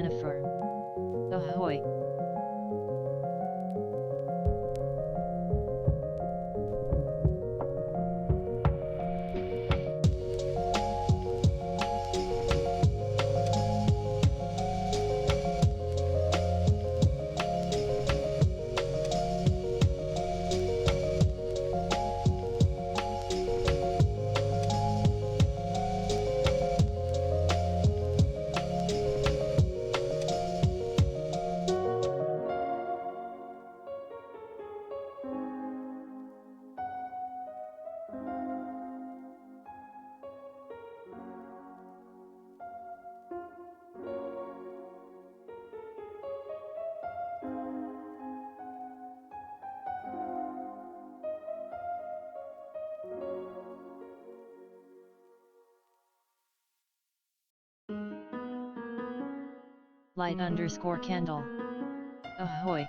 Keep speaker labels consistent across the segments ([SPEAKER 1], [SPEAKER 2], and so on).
[SPEAKER 1] Brennifer. Ahoy! Light_candle. Ahoy!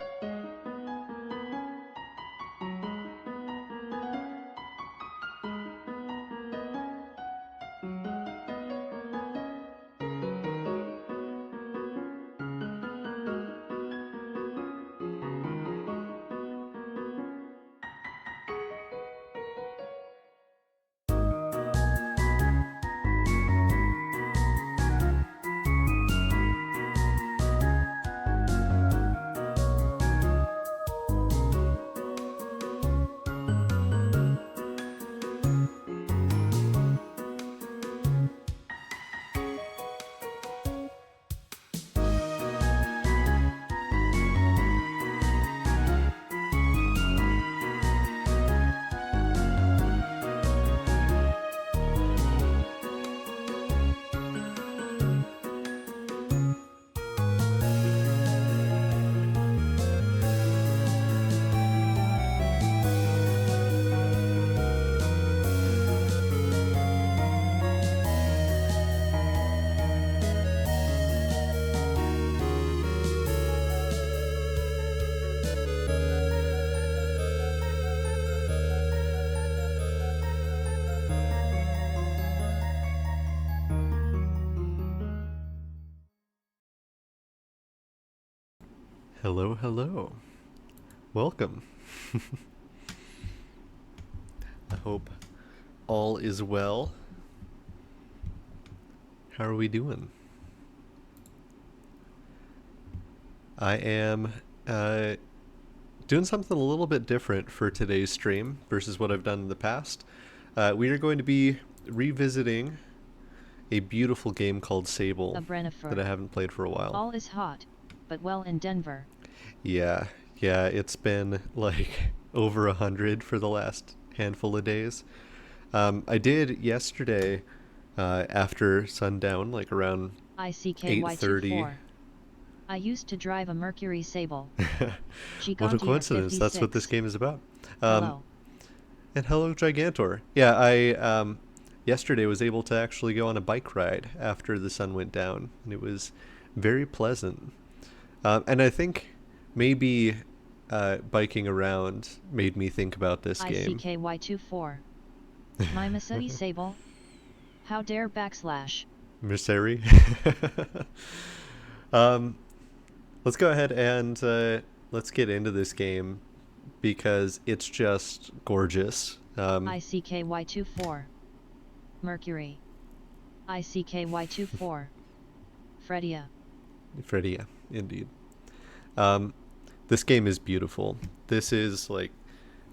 [SPEAKER 2] Hello, hello. Welcome. I hope all is well. How are we doing? I am doing something a little bit different for today's stream versus what I've done in the past. We are going to be revisiting a beautiful game called Sable that I haven't played for a while.
[SPEAKER 1] All is hot, but well in Denver.
[SPEAKER 2] Yeah, it's been like over 100 for the last handful of days. I did yesterday after sundown, like around 8:30.
[SPEAKER 1] I used to drive a Mercury Sable.
[SPEAKER 2] What a coincidence! That's what this game is about.
[SPEAKER 1] Hello.
[SPEAKER 2] And hello, Gigantor. Yeah, I yesterday was able to actually go on a bike ride after the sun went down, and it was very pleasant. And I think maybe biking around made me think about this game.
[SPEAKER 1] ICKY24. My Missouri Sable. How dare /
[SPEAKER 2] Missouri. Let's go ahead and let's get into this game because it's just gorgeous.
[SPEAKER 1] ICKY24. Mercury. ICKY24. Fredia.
[SPEAKER 2] Fredia, indeed. This game is beautiful. This is like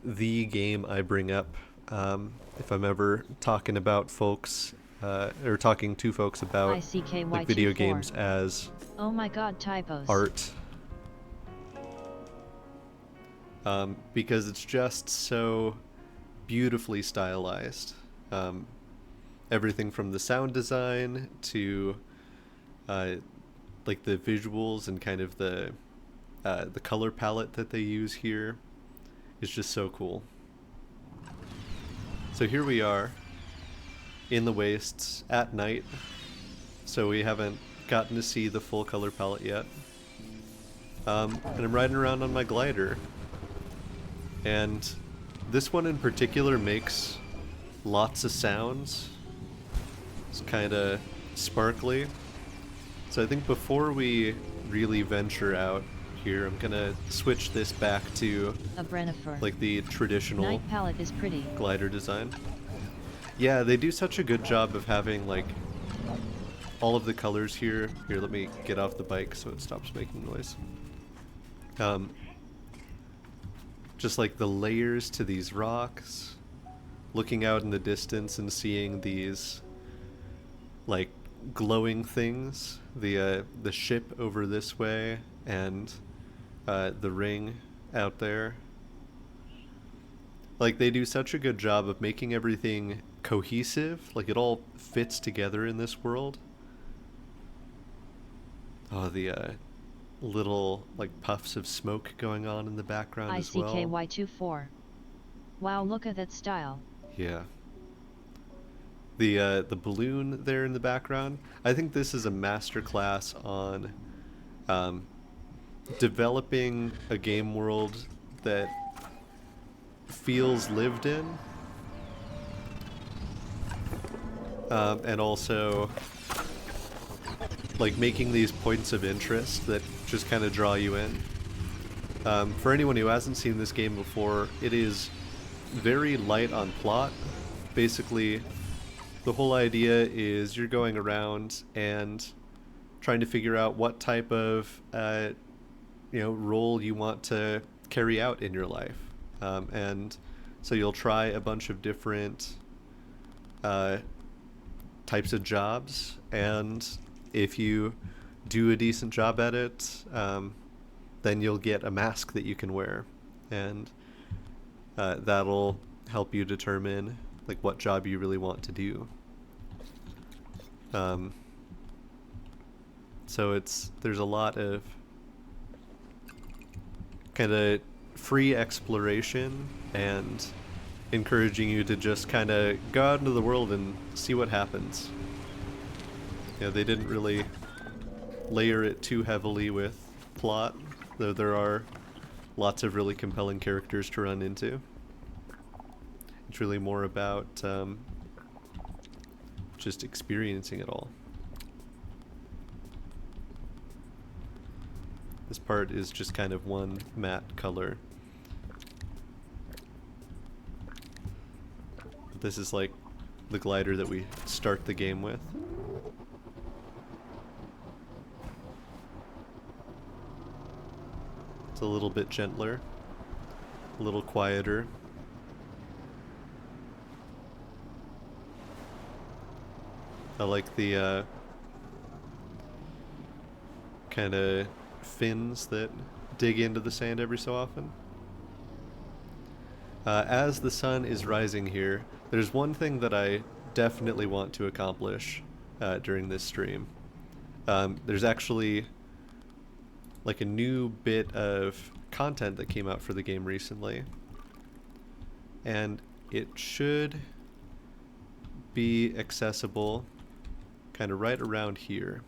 [SPEAKER 2] the game I bring up if I'm ever talking about folks or talking to folks about like video games as
[SPEAKER 1] oh my god, typos.
[SPEAKER 2] Art. Because it's just so beautifully stylized. Everything from the sound design to like the visuals and kind of the color palette that they use here is just so cool. So here we are in the wastes at night, so we haven't gotten to see the full color palette yet. And I'm riding around on my glider, and this one in particular makes lots of sounds. It's kind of sparkly, So I think before we really venture out here, I'm gonna switch this back to
[SPEAKER 1] A Brennifer.
[SPEAKER 2] like the traditional
[SPEAKER 1] Night palette is pretty.
[SPEAKER 2] glider design. Yeah, they do such a good job of having like all of the colors here. Here, let me get off the bike so it stops making noise. Um, just like the layers to these rocks, looking out in the distance and seeing these like glowing things, the ship over this way and the ring out there. Like they do such a good job of making everything cohesive, like it all fits together in this world. Oh, the little like puffs of smoke going on in the background as well.
[SPEAKER 1] ICKY24. Wow, look at that style.
[SPEAKER 2] Yeah. The balloon there in the background. I think this is a masterclass on um, developing a game world that feels lived in, and also like making these points of interest that just kind of draw you in. For anyone who hasn't seen this game before, it is very light on plot. Basically, the whole idea is you're going around and trying to figure out what type of role you want to carry out in your life, and so you'll try a bunch of different types of jobs, and if you do a decent job at it, then you'll get a mask that you can wear, and that'll help you determine like what job you really want to do. So there's a lot of kind of free exploration and encouraging you to just kind of go out into the world and see what happens. They didn't really layer it too heavily with plot, though there are lots of really compelling characters to run into. It's really more about just experiencing it all. This part is just kind of one matte color. This is like the glider that we start the game with. It's a little bit gentler, a little quieter. I like the kind of fins that dig into the sand every so often. As the sun is rising here, there's one thing that I definitely want to accomplish during this stream. There's actually like a new bit of content that came out for the game recently, and it should be accessible kind of right around here.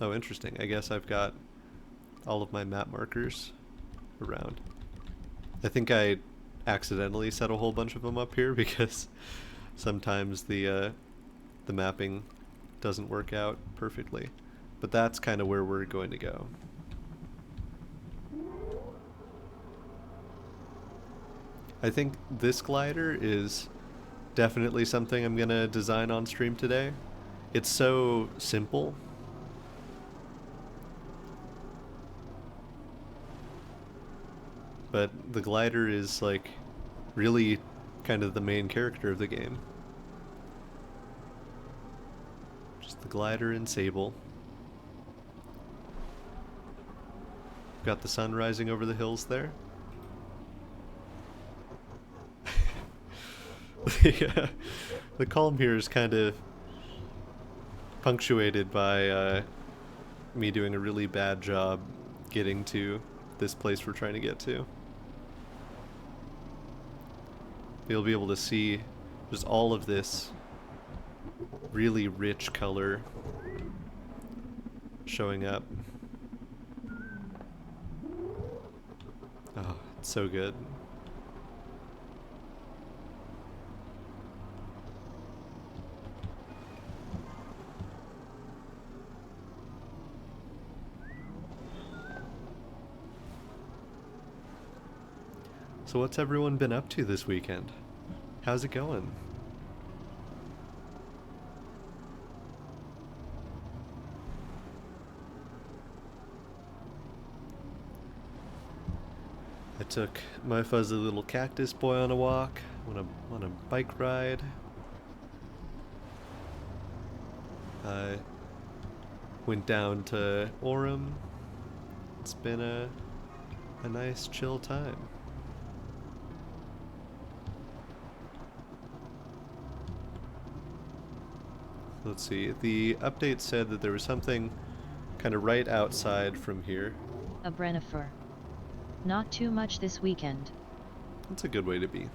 [SPEAKER 2] Oh, interesting. I guess I've got all of my map markers around. I think I accidentally set a whole bunch of them up here because sometimes the mapping doesn't work out perfectly. But that's kind of where we're going to go. I think this glider is definitely something I'm going to design on stream today. It's so simple. But the glider is like really kind of the main character of the game. Just the glider and Sable. Got the sun rising over the hills there. The calm here is kind of punctuated by me doing a really bad job getting to this place we're trying to get to. You'll be able to see just all of this really rich color showing up. Oh, it's so good. So what's everyone been up to this weekend? How's it going? I took my fuzzy little cactus boy on a walk, on a bike ride. I went down to Orem. It's been a nice chill time. Let's see. The update said that there was something kind of right outside from here.
[SPEAKER 1] A Brennifer. Not too much this weekend.
[SPEAKER 2] That's a good way to be.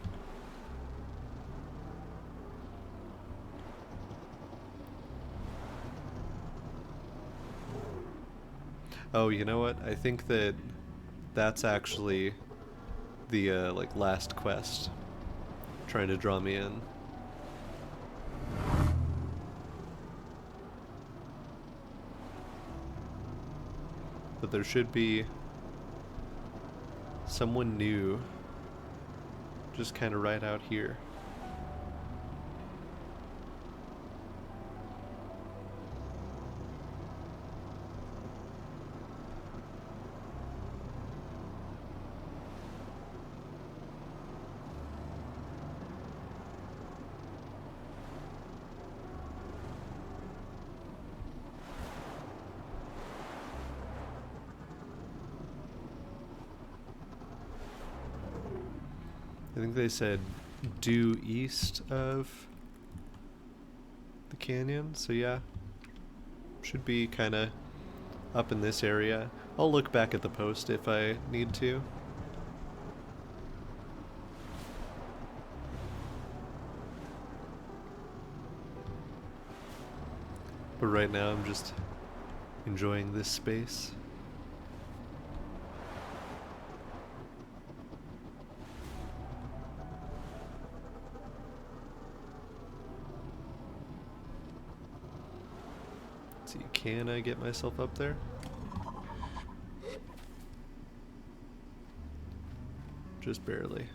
[SPEAKER 2] Oh, you know what? I think that that's actually the like last quest trying to draw me in. But there should be someone new just kind of right out here. I think they said due east of the canyon, so yeah. Should be kind of up in this area. I'll look back at the post if I need to. But right now I'm just enjoying this space. Let's see, can I get myself up there? Just barely.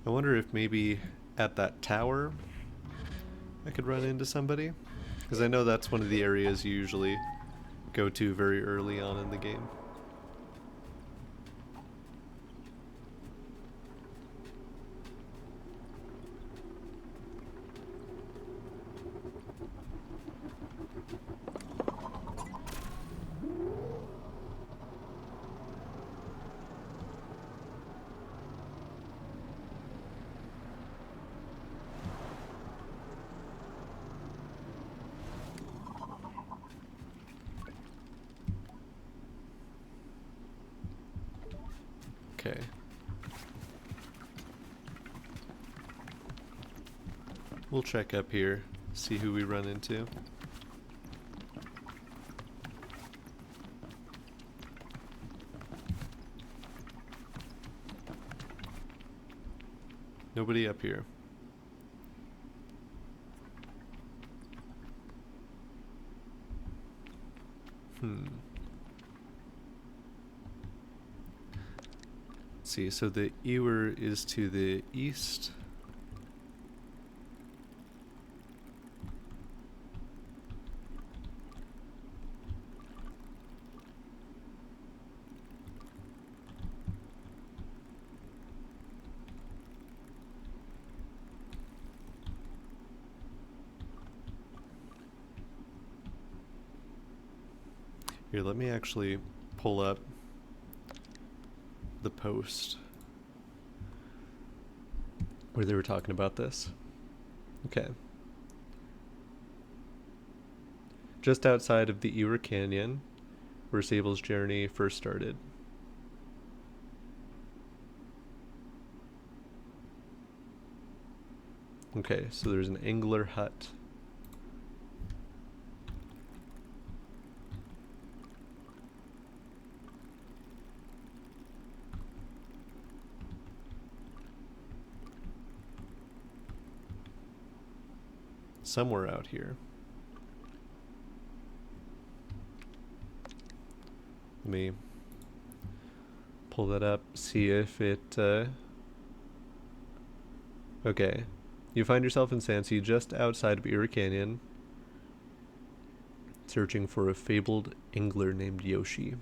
[SPEAKER 2] I wonder if maybe at that tower I could run into somebody, because I know that's one of the areas you usually go to very early on in the game. Okay. We'll check up here, see who we run into. Nobody up here. Let's see, so the Ewer is to the east. Here, let me actually pull up the post where they were talking about this. Okay. Just outside of the Ewer Canyon, where Sable's journey first started. Okay, so there's an angler hut. somewhere out here. Let me pull that up, see if it... Okay. You find yourself in Sansi just outside of Erie Canyon, searching for a fabled angler named Yoshi.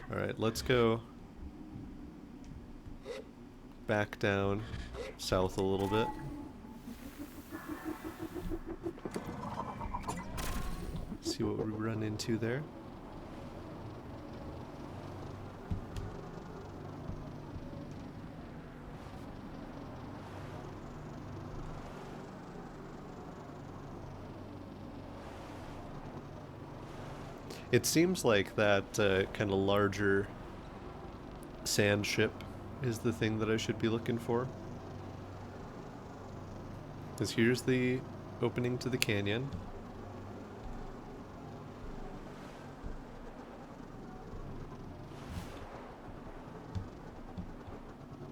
[SPEAKER 2] Alright, let's go back down south a little bit. See what we run into there. It seems like that kind of larger sand ship is the thing that I should be looking for. Because here's the opening to the canyon.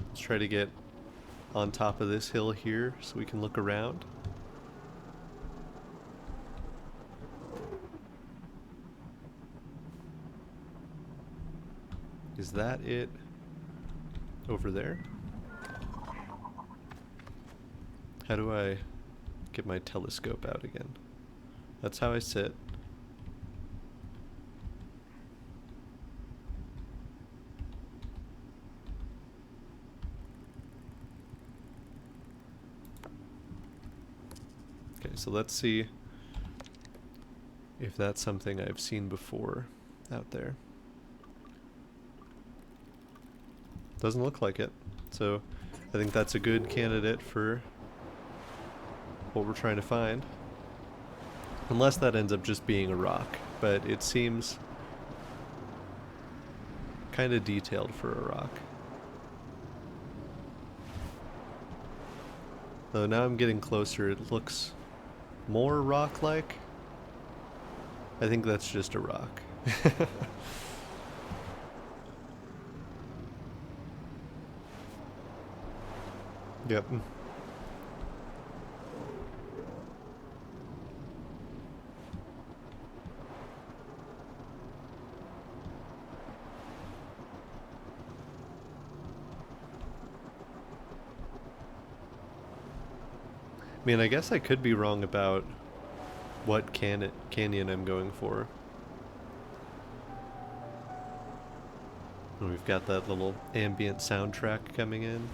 [SPEAKER 2] Let's try to get on top of this hill here so we can look around. Is that it over there? How do I get my telescope out again? That's how I sit. Okay, so let's see if that's something I've seen before out there. Doesn't look like it. So I think that's a good candidate for what we're trying to find. Unless that ends up just being a rock, but it seems kind of detailed for a rock. Though now I'm getting closer, it looks more rock-like. I think that's just a rock. Yep. I mean, I guess I could be wrong about what canyon I'm going for. And we've got that little ambient soundtrack coming in.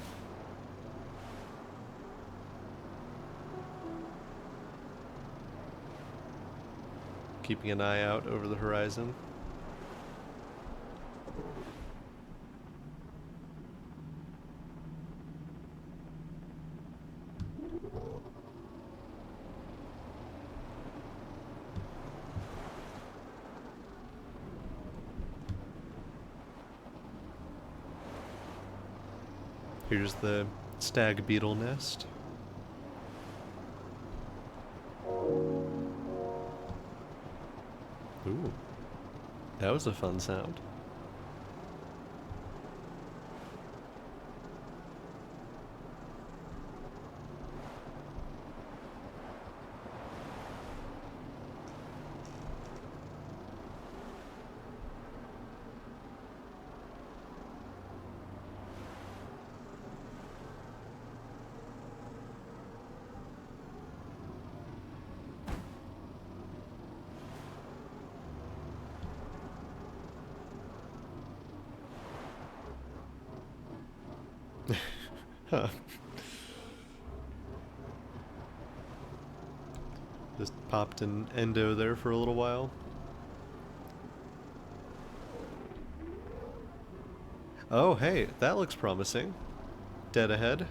[SPEAKER 2] Keeping an eye out over the horizon. Here's the stag beetle nest. Ooh, that was a fun sound. Huh. Just popped an endo there for a little while. Oh, hey, that looks promising. Dead ahead.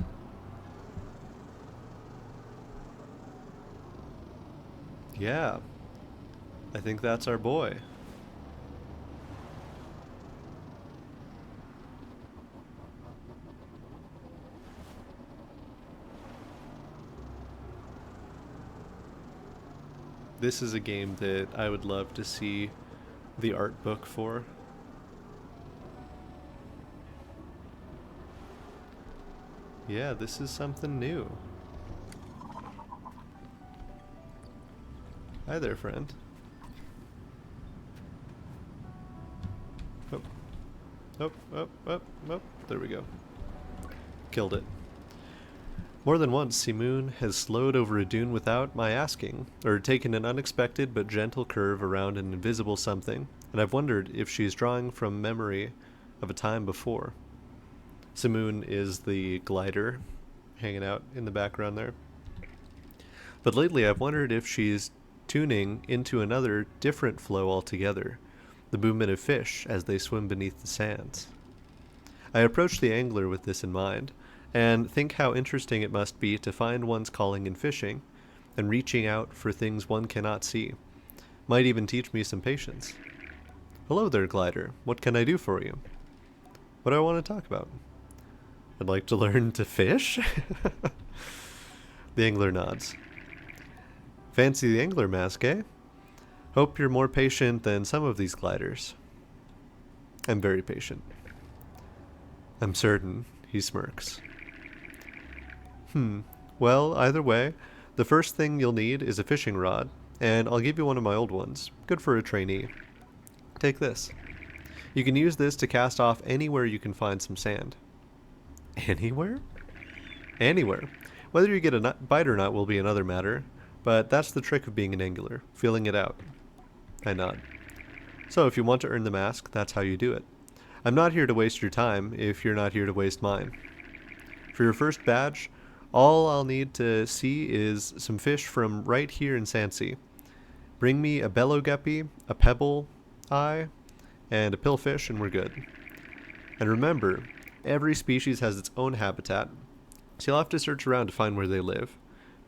[SPEAKER 2] Yeah. I think that's our boy. This is a game that I would love to see the art book for. Yeah, this is something new. Hi there, friend. Oh, oh, oh, oh, oh. There we go. Killed it. More than once, Simoon has slowed over a dune without my asking, or taken an unexpected but gentle curve around an invisible something, and I've wondered if she's drawing from memory of a time before. Simoon is the glider hanging out in the background there. But lately, I've wondered if she's tuning into another different flow altogether, the movement of fish as they swim beneath the sands. I approach the angler with this in mind, and think how interesting it must be to find one's calling in fishing, and reaching out for things one cannot see. Might even teach me some patience. Hello there, glider. What can I do for you? What do I want to talk about? I'd like to learn to fish? The angler nods. Fancy the angler mask, eh? Hope you're more patient than some of these gliders. I'm very patient. I'm certain, he smirks. Well, either way, the first thing you'll need is a fishing rod, and I'll give you one of my old ones. Good for a trainee. Take this. You can use this to cast off anywhere you can find some sand. Anywhere? Anywhere. Whether you get a bite or not will be another matter, but that's the trick of being an angler, feeling it out. I nod. So if you want to earn the mask, that's how you do it. I'm not here to waste your time if you're not here to waste mine. For your first badge, all I'll need to see is some fish from right here in Sansi. Bring me a bellow guppy, a pebble eye, and a pillfish, and we're good. And remember, every species has its own habitat, so you'll have to search around to find where they live.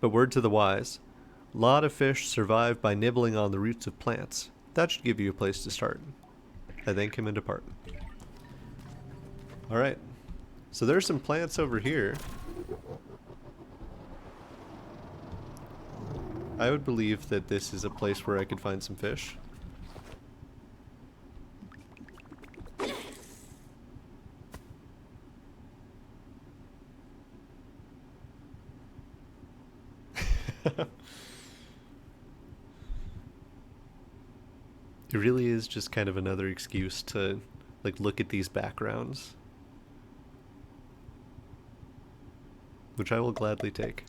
[SPEAKER 2] But word to the wise, a lot of fish survive by nibbling on the roots of plants. That should give you a place to start. I thank him and depart. Alright, so there's some plants over here. I would believe that this is a place where I could find some fish. It really is just kind of another excuse to like look at these backgrounds, which I will gladly take.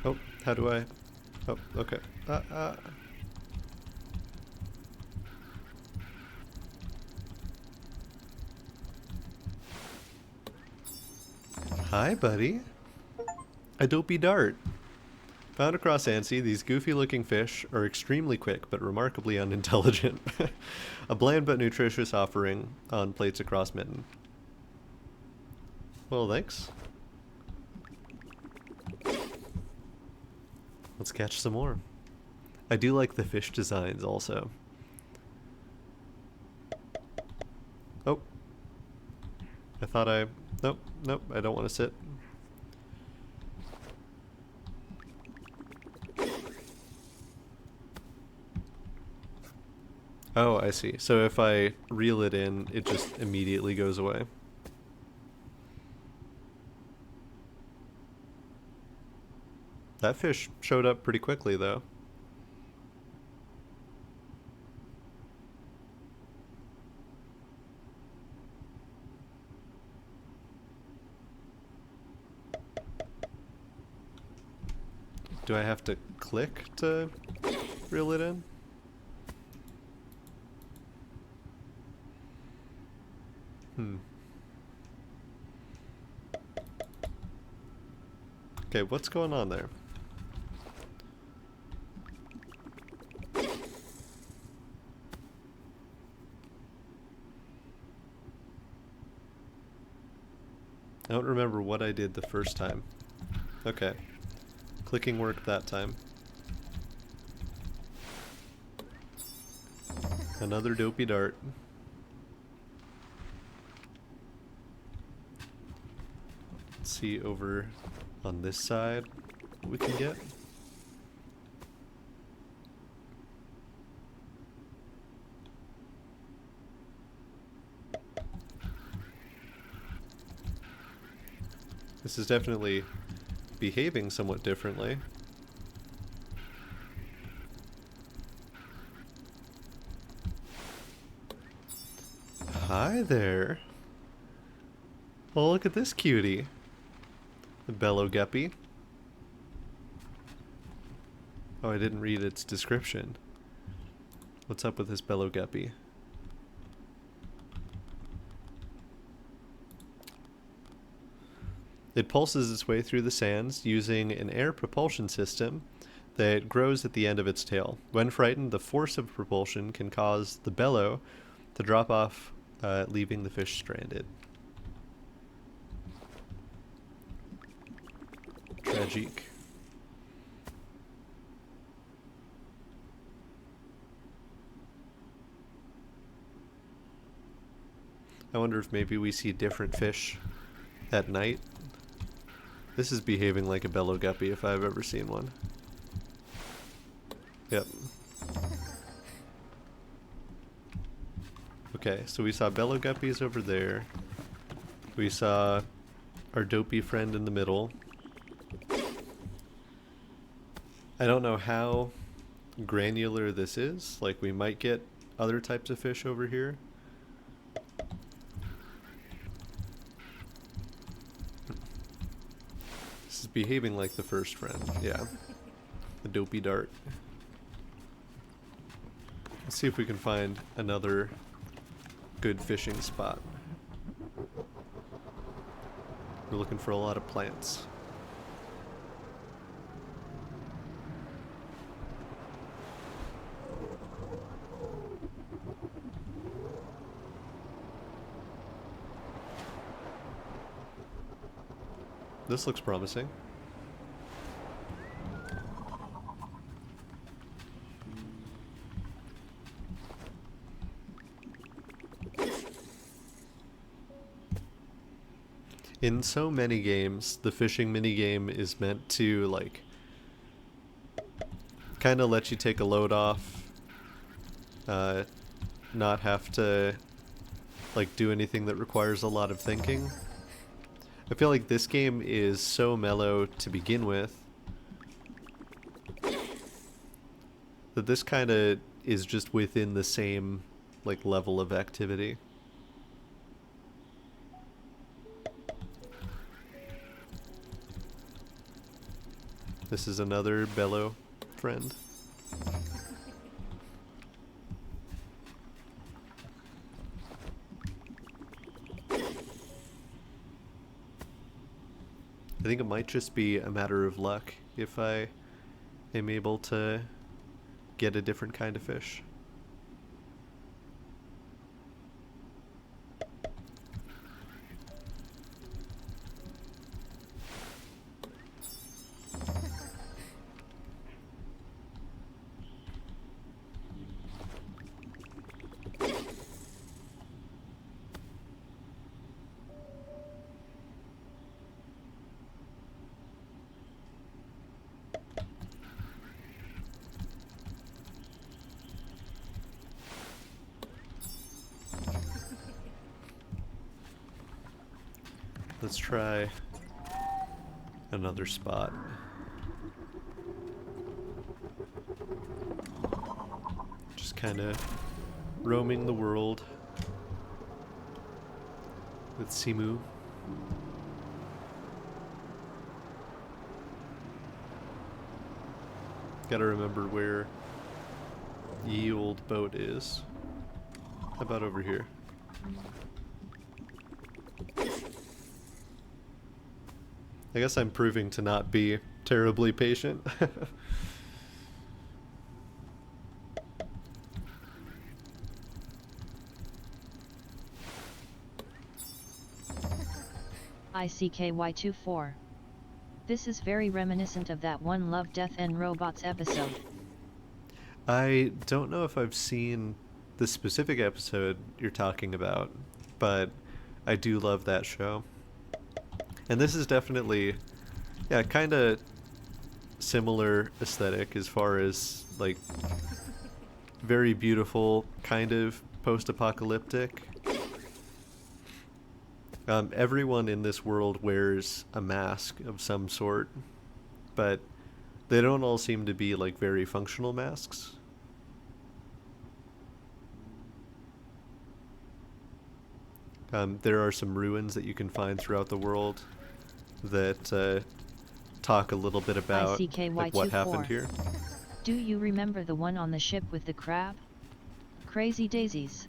[SPEAKER 2] Oh, how do I? Oh, okay. Hi, buddy. A dopey dart. Found across Ansi, these goofy-looking fish are extremely quick but remarkably unintelligent. A bland but nutritious offering on plates across Mitten. Well, thanks. Let's catch some more. I do like the fish designs also. Oh. I thought I... Nope, nope, I don't want to sit. Oh, I see. So if I reel it in, it just immediately goes away. That fish showed up pretty quickly, though. Do I have to click to reel it in? Okay, what's going on there? I don't remember what I did the first time. Okay. Clicking worked that time. Another dopey dart. Let's see over on this side what we can get. This is definitely behaving somewhat differently. Hi there. Well, look at this cutie. The bellow guppy. Oh, I didn't read its description. What's up with this bellow guppy? It pulses its way through the sands using an air propulsion system that grows at the end of its tail. When frightened, the force of propulsion can cause the bellow to drop off, leaving the fish stranded. Tragic. I wonder if maybe we see different fish at night. This is behaving like a bellow guppy if I've ever seen one. Yep. Okay, so we saw bellow guppies over there. We saw our dopey friend in the middle. I don't know how granular this is. Like, we might get other types of fish over here. This is behaving like the first friend. Yeah. The dopey dart. Let's see if we can find another good fishing spot. We're looking for a lot of plants. This looks promising. In so many games, the fishing minigame is meant to, like, kind of let you take a load off, not have to, like, do anything that requires a lot of thinking. I feel like this game is so mellow to begin with that this kind of is just within the same, like, level of activity. This is another bellow friend. I think it might just be a matter of luck if I am able to get a different kind of fish. Let's try another spot. Just kind of roaming the world with Simu. Gotta remember where ye old boat is. How about over here? I guess I'm proving to not be terribly patient.
[SPEAKER 1] ICKY24. This is very reminiscent of that One Love, Death and Robots episode.
[SPEAKER 2] I don't know if I've seen the specific episode you're talking about, but I do love that show. And this is definitely, yeah, kind of similar aesthetic as far as, like, very beautiful, kind of post-apocalyptic. Everyone in this world wears a mask of some sort, but they don't all seem to be like very functional masks. There are some ruins that you can find throughout the world that talk a little bit about like what happened
[SPEAKER 1] ICKY24.
[SPEAKER 2] here.
[SPEAKER 1] Do you remember the one on the ship with the crab? Crazy daisies.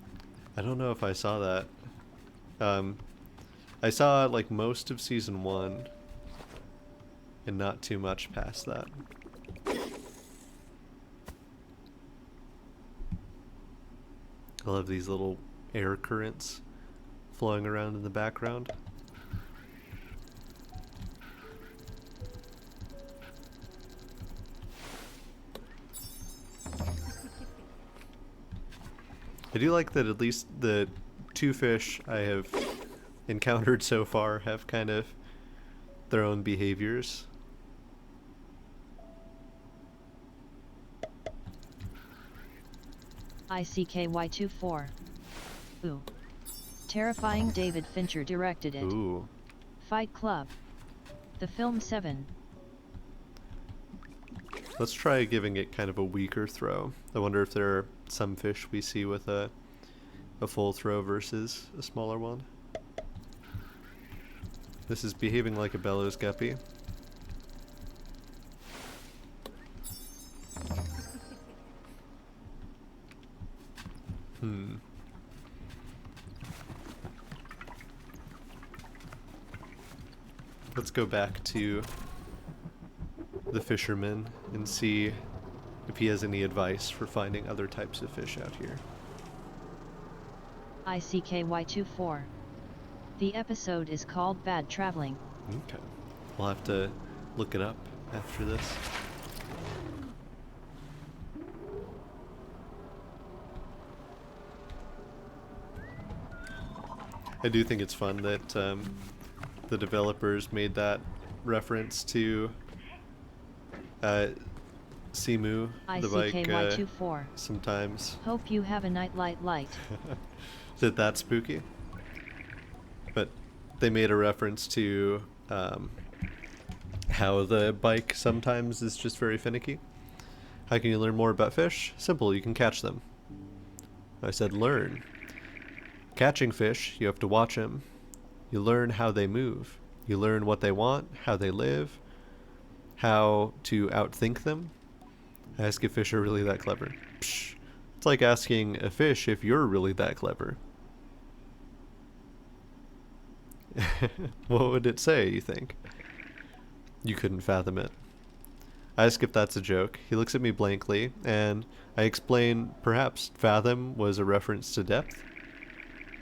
[SPEAKER 2] I don't know if I saw that. Um, I saw like most of season one, and not too much past that. I love these little air currents flowing around in the background. I do like that at least the two fish I have encountered so far have kind of their own behaviors.
[SPEAKER 1] ICKY24. Ooh. Terrifying. David Fincher directed it.
[SPEAKER 2] Ooh.
[SPEAKER 1] Fight Club. The film 7.
[SPEAKER 2] Let's try giving it kind of a weaker throw. I wonder if there are some fish we see with a full throw versus a smaller one. This is behaving like a bellows guppy. Let's go back to the fisherman and see if he has any advice for finding other types of fish out here.
[SPEAKER 1] ICKY24. The episode is called Bad Traveling.
[SPEAKER 2] Okay. We'll have to look it up after this. I do think it's fun that the developers made that reference to Simu, the bike,
[SPEAKER 1] ICKY24.
[SPEAKER 2] sometimes.
[SPEAKER 1] Hope you have a night light.
[SPEAKER 2] Is it that spooky? But they made a reference to how the bike sometimes is just very finicky. How can you learn more about fish? Simple, you can catch them. I said learn. Catching fish, you have to watch them. You learn how they move. You learn what they want, how they live, how to outthink them. Ask if fish are really that clever. Psh. It's like asking a fish if you're really that clever. What would it say, you think? You couldn't fathom it. I ask if that's a joke. He looks at me blankly, and I explain perhaps fathom was a reference to depth.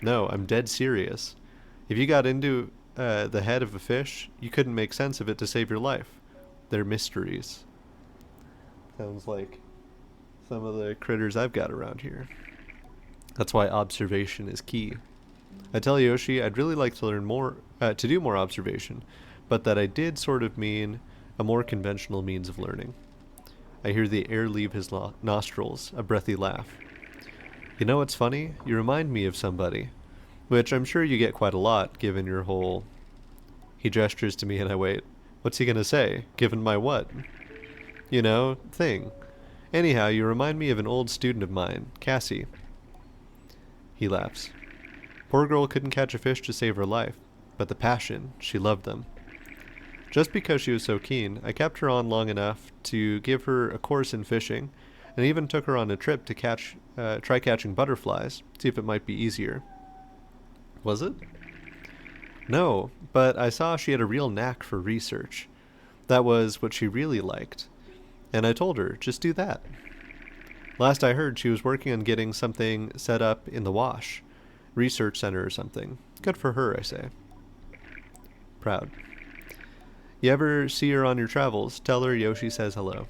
[SPEAKER 2] No, I'm dead serious. If you got into the head of a fish, you couldn't make sense of it to save your life. They're mysteries. Sounds like some of the critters I've got around here. That's why observation is key. I tell Yoshi I'd really like to learn more, to do more observation, but that I did sort of mean a more conventional means of learning. I hear the air leave his nostrils, a breathy laugh. You know what's funny? You remind me of somebody, which I'm sure you get quite a lot, given your whole... He gestures to me and I wait. What's he gonna say? Given my what? You know, thing. Anyhow, you remind me of an old student of mine, Cassie. He laughs. Poor girl couldn't catch a fish to save her life, but the passion, she loved them. Just because she was so keen, I kept her on long enough to give her a course in fishing, and even took her on a trip to try catching butterflies, see if it might be easier. Was it? No, but I saw she had a real knack for research. That was what she really liked. And I told her, just do that. Last I heard, she was working on getting something set up in the Wash. Research center or something. Good for her, I say. Proud. You ever see her on your travels, tell her Yoshi says hello.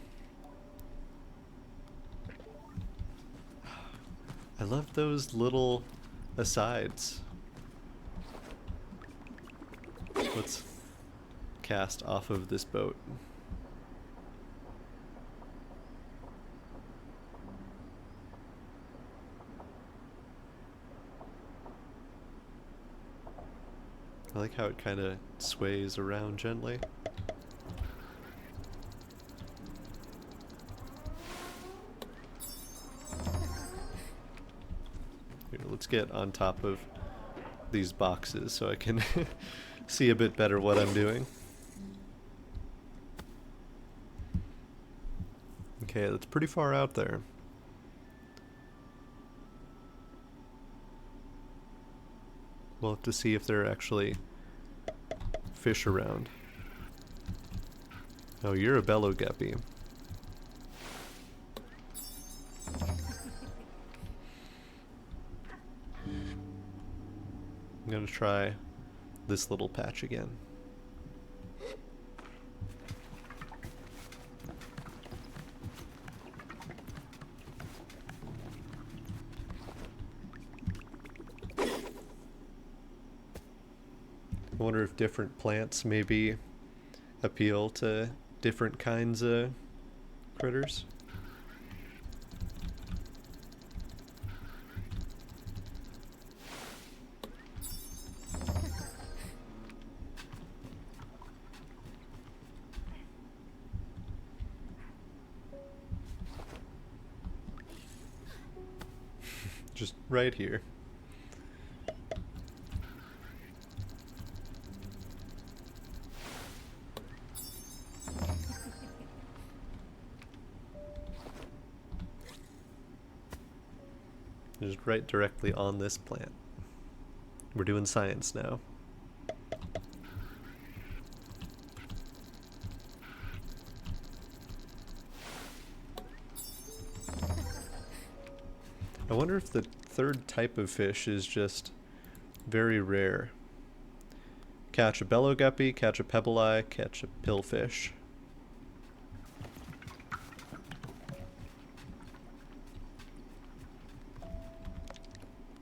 [SPEAKER 2] I love those little asides. Let's cast off of this boat. I like how it kind of sways around gently. Here, let's get on top of these boxes so I can see a bit better what I'm doing. Okay, that's pretty far out there. We'll have to see if there are actually fish around. Oh, you're a bellow guppy. I'm gonna try this little patch again. I wonder if different plants maybe appeal to different kinds of critters. Just right here. Just right directly on this plant. We're doing science now. I wonder if the third type of fish is just very rare. Catch a bellow guppy, catch a pebble eye, catch a pillfish.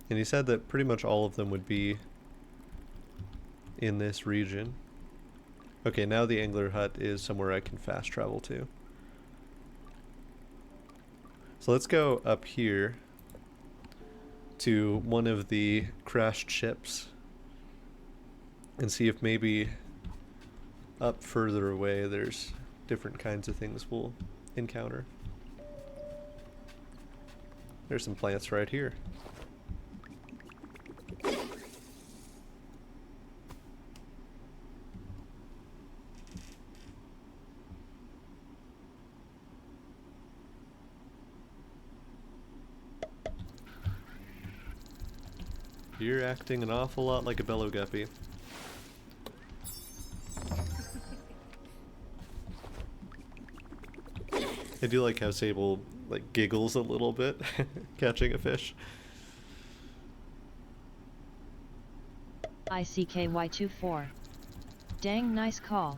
[SPEAKER 2] And he said that pretty much all of them would be in this region. Okay, now the angler hut is somewhere I can fast travel to. So let's go up here to one of the crashed ships and see if maybe up further away there's different kinds of things we'll encounter. There's some plants right here. You're acting an awful lot like a bellow guppy. I do like how Sable like giggles a little bit catching a fish.
[SPEAKER 1] ICKY24. Dang nice call.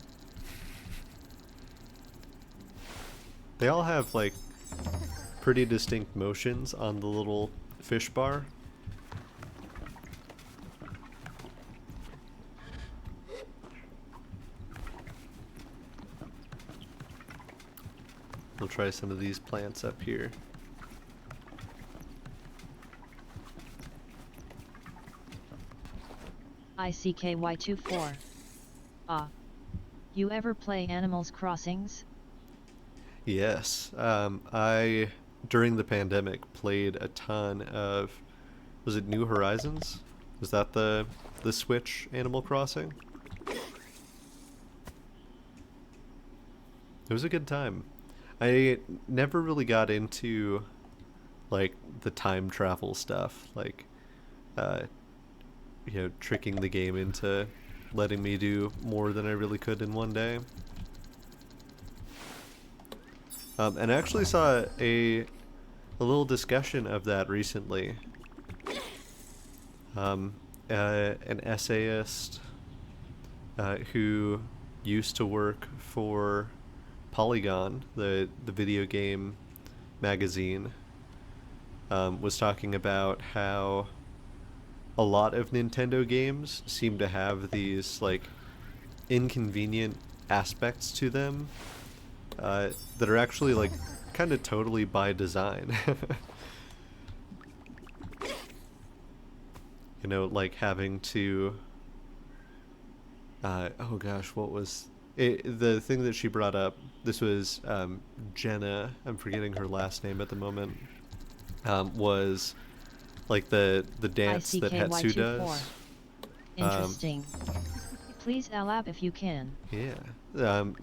[SPEAKER 2] They all have like pretty distinct motions on the little fish bar. We'll try some of these plants up here.
[SPEAKER 1] ICKY24. You ever play Animals Crossings?
[SPEAKER 2] Yes, I during the pandemic played a ton of, was it New Horizons? Was that the Switch Animal Crossing? It was a good time. I never really got into like the time travel stuff, like you know, tricking the game into letting me do more than I really could in one day. And I actually saw a little discussion of that recently. An essayist who used to work for Polygon, the video game magazine, was talking about how a lot of Nintendo games seem to have these like inconvenient aspects to them that are actually like kind of totally by design. You know, like having to Oh gosh, what was it, the thing that she brought up? This was Jenna. I'm forgetting her last name at the moment. Was like the dance that Hetsu
[SPEAKER 1] ICKY24.
[SPEAKER 2] does. Um,
[SPEAKER 1] Interesting. Please elab if you can.
[SPEAKER 2] yeah. Um,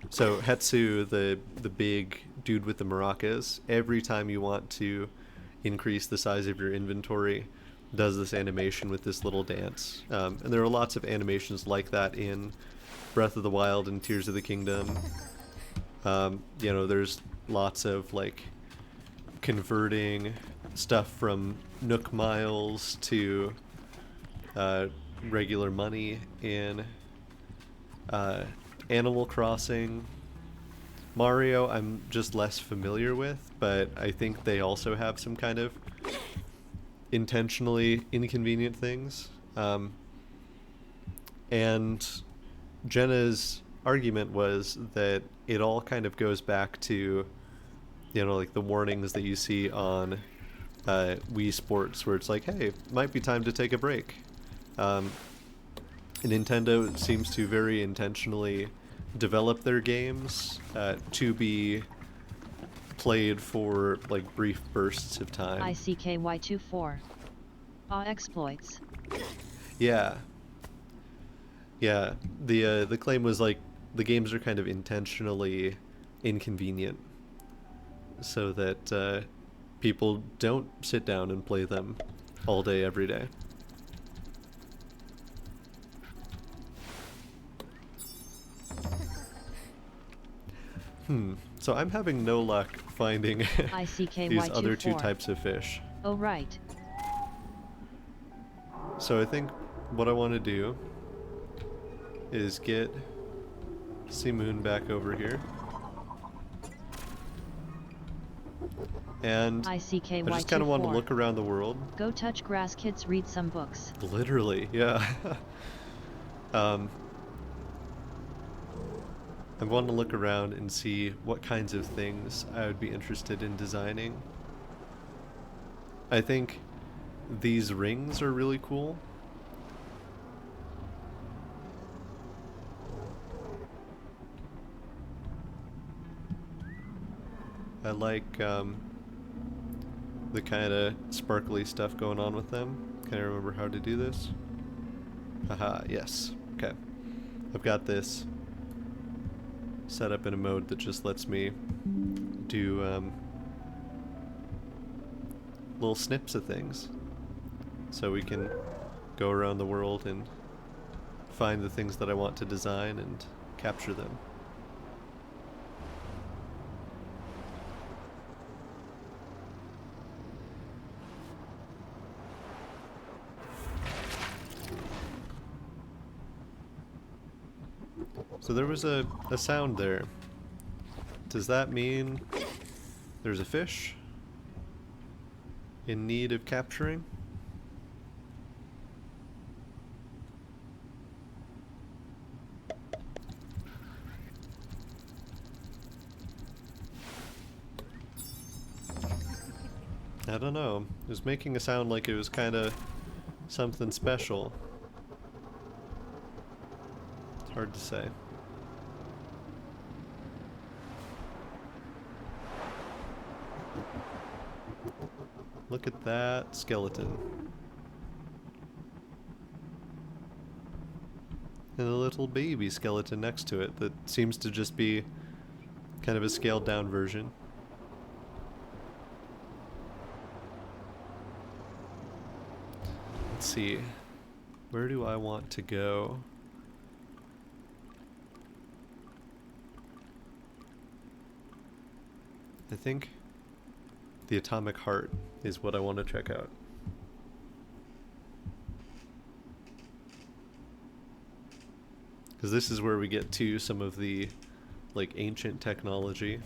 [SPEAKER 2] so Hetsu, the big dude with the maracas, every time you want to increase the size of your inventory, does this animation with this little dance. And there are lots of animations like that in Breath of the Wild and Tears of the Kingdom. There's lots of like converting stuff from Nook Miles to uh, regular money in uh, Animal Crossing. Mario, I'm just less familiar with, but I think they also have some kind of intentionally inconvenient things. And Jenna's argument was that it all kind of goes back to, like the warnings that you see on Wii Sports, where it's like, hey, might be time to take a break. Um, Nintendo seems to very intentionally develop their games to be played for like brief bursts of time.
[SPEAKER 1] ICKY24. Exploits.
[SPEAKER 2] Yeah, yeah. The claim was like the games are kind of intentionally inconvenient so that people don't sit down and play them all day every day. So I'm having no luck finding these other two
[SPEAKER 1] ICKY24.
[SPEAKER 2] types of fish.
[SPEAKER 1] Oh right.
[SPEAKER 2] So I think what I want to do is get Simoon back over here. And I just kind of want to
[SPEAKER 1] ICKY24.
[SPEAKER 2] look around the world.
[SPEAKER 1] Go touch grass, kids, read some books.
[SPEAKER 2] Literally, yeah. um, I want to look around and see what kinds of things I would be interested in designing. I think these rings are really cool. I like the kind of sparkly stuff going on with them. Can I remember how to do this? Haha, yes. Okay. I've got this set up in a mode that just lets me do little snips of things. So we can go around the world and find the things that I want to design and capture them. So there was a sound there. Does that mean there's a fish in need of capturing? I don't know. It was making a sound like it was kind of something special. It's hard to say. Look at that skeleton. And a little baby skeleton next to it that seems to just be kind of a scaled down version. Let's see. Where do I want to go? I think the Atomic Heart is what I want to check out. Because this is where we get to some of the like ancient technology.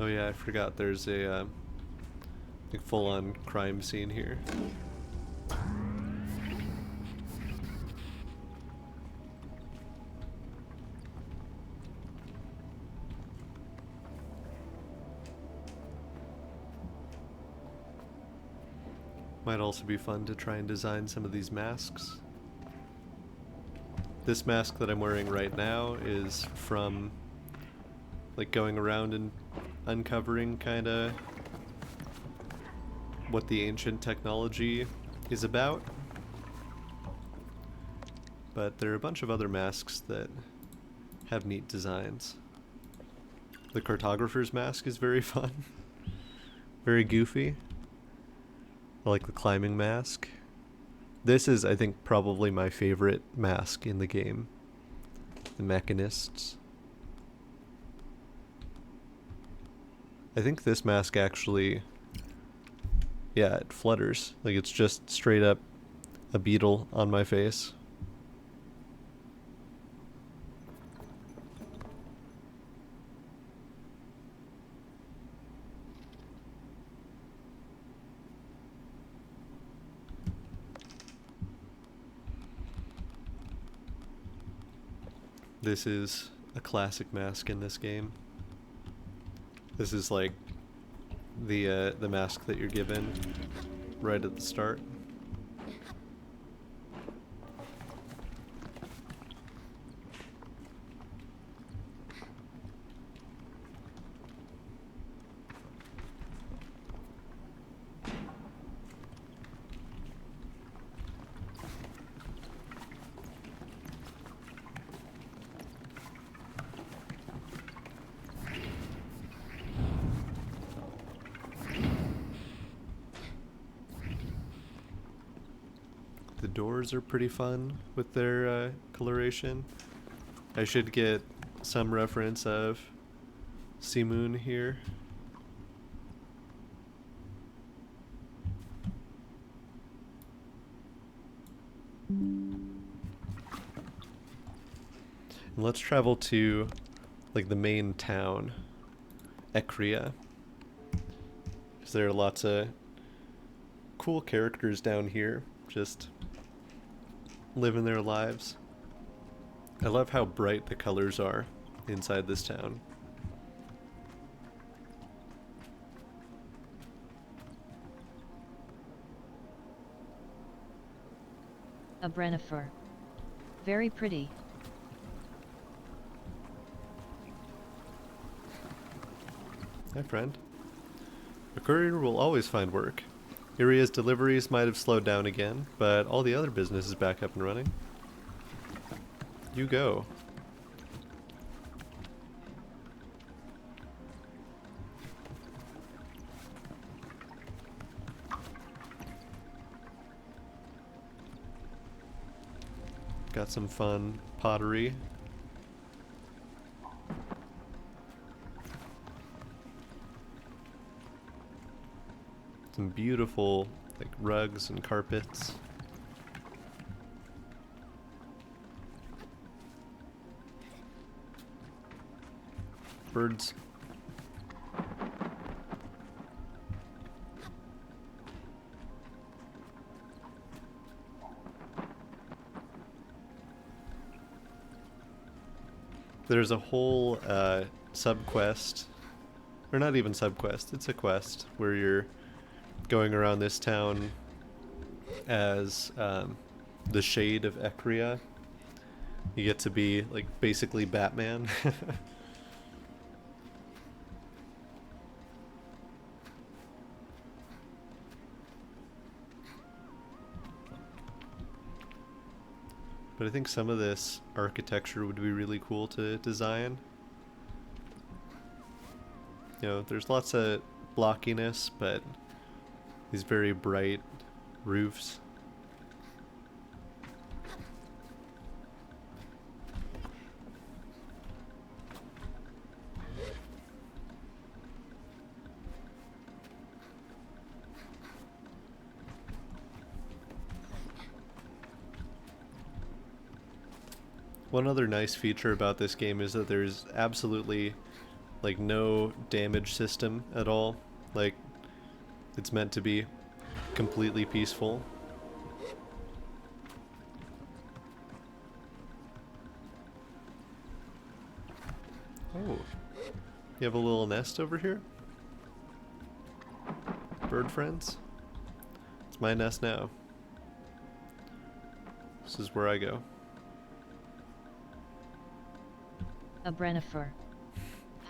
[SPEAKER 2] Oh yeah, I forgot there's a like full-on crime scene here. Might also be fun to try and design some of these masks. This mask that I'm wearing right now is from like going around and uncovering kind of what the ancient technology is about. But there are a bunch of other masks that have neat designs. The cartographer's mask is very fun. Very goofy. I like the climbing mask. This is, I think, probably my favorite mask in the game. The mechanists. I think this mask actually, yeah, it flutters. Like it's just straight up a beetle on my face. This is a classic mask in this game. This is like the mask that you're given right at the start. The doors are pretty fun with their coloration. I should get some reference of Simoon here. And let's travel to like the main town, Ekria. Because there are lots of cool characters down here, just living their lives. I love how bright the colors are inside this town.
[SPEAKER 1] A Brennifer. Very pretty.
[SPEAKER 2] Hi, friend. A courier will always find work. Iria's deliveries might have slowed down again, but all the other business is back up and running. You go. Got some fun pottery. Some beautiful like rugs and carpets. Birds. There's a whole sub-quest, or not even sub-quest, it's a quest where you're going around this town as the Shade of Ekria. You get to be like basically Batman. But I think some of this architecture would be really cool to design. You know, there's lots of blockiness, but these very bright roofs. One other nice feature about this game is that there's absolutely like no damage system at all. Like it's meant to be completely peaceful. Oh, you have a little nest over here? Bird friends? It's my nest now. This is where I go.
[SPEAKER 1] A Brennifer.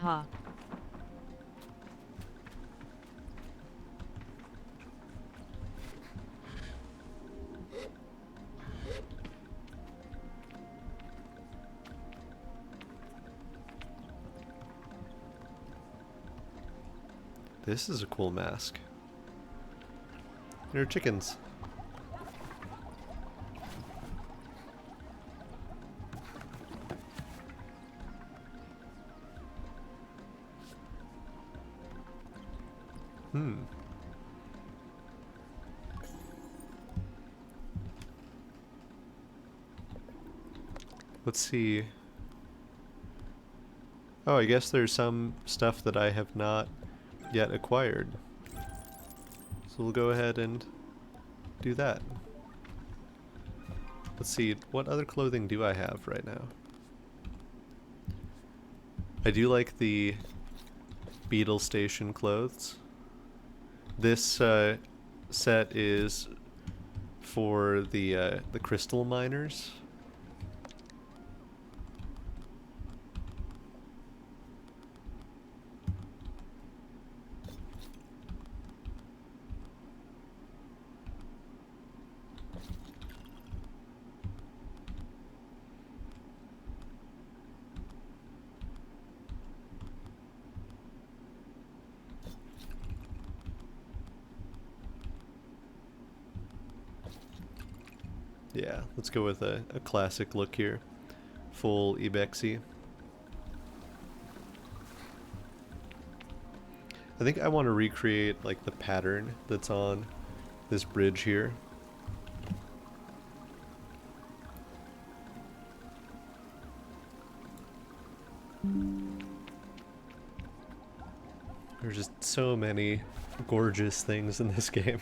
[SPEAKER 1] Ha.
[SPEAKER 2] This is a cool mask. There are chickens. Let's see. Oh, I guess there's some stuff that I have not yet acquired. So we'll go ahead and do that. Let's see, what other clothing do I have right now? I do like the Beetle Station clothes. This set is for the crystal miners. Yeah, let's go with a classic look here. Full Ibexi. I think I want to recreate like the pattern that's on this bridge here. There's just so many gorgeous things in this game.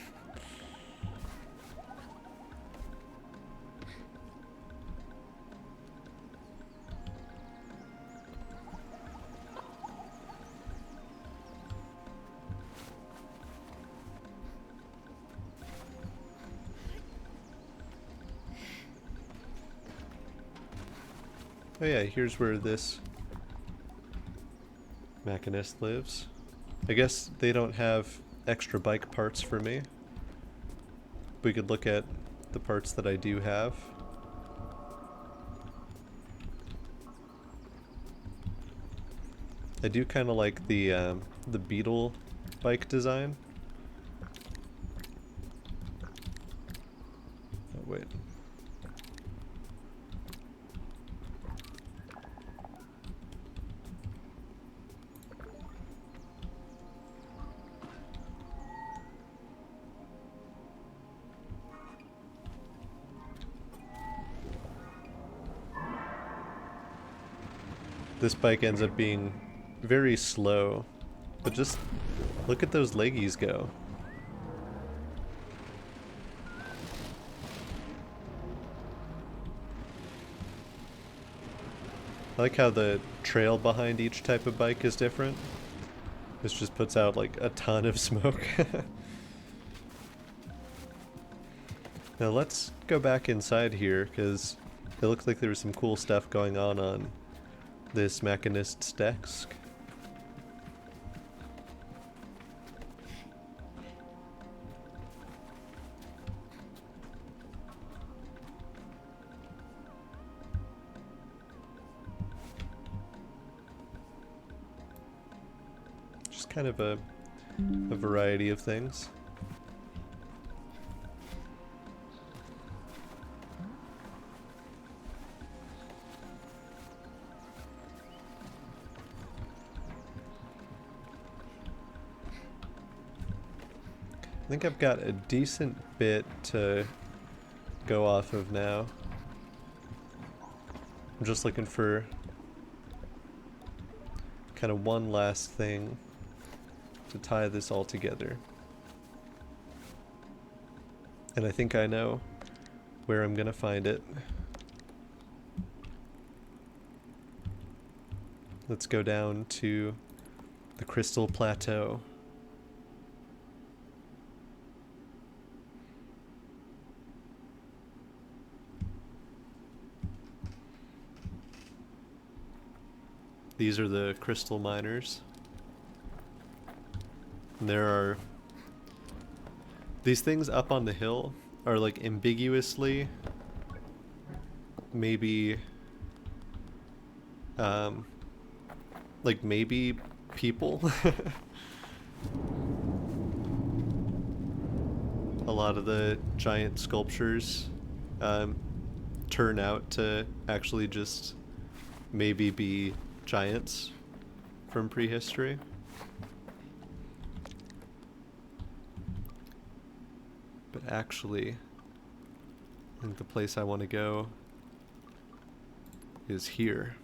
[SPEAKER 2] Oh yeah, here's where this machinist lives. I guess they don't have extra bike parts for me. We could look at the parts that I do have. I do kind of like the Beetle bike design. Oh wait. This bike ends up being very slow, but just look at those leggies go. I like how the trail behind each type of bike is different. This just puts out like a ton of smoke. Now let's go back inside here because it looks like there was some cool stuff going on this machinist's desk. Just kind of a variety of things. I think I've got a decent bit to go off of now. I'm just looking for kind of one last thing to tie this all together. And I think I know where I'm gonna find it. Let's go down to the Crystal Plateau. These are the crystal miners. And there are... These things up on the hill are like ambiguously maybe like maybe people. A lot of the giant sculptures turn out to actually just maybe be giants from prehistory. But actually, I think the place I want to go is here.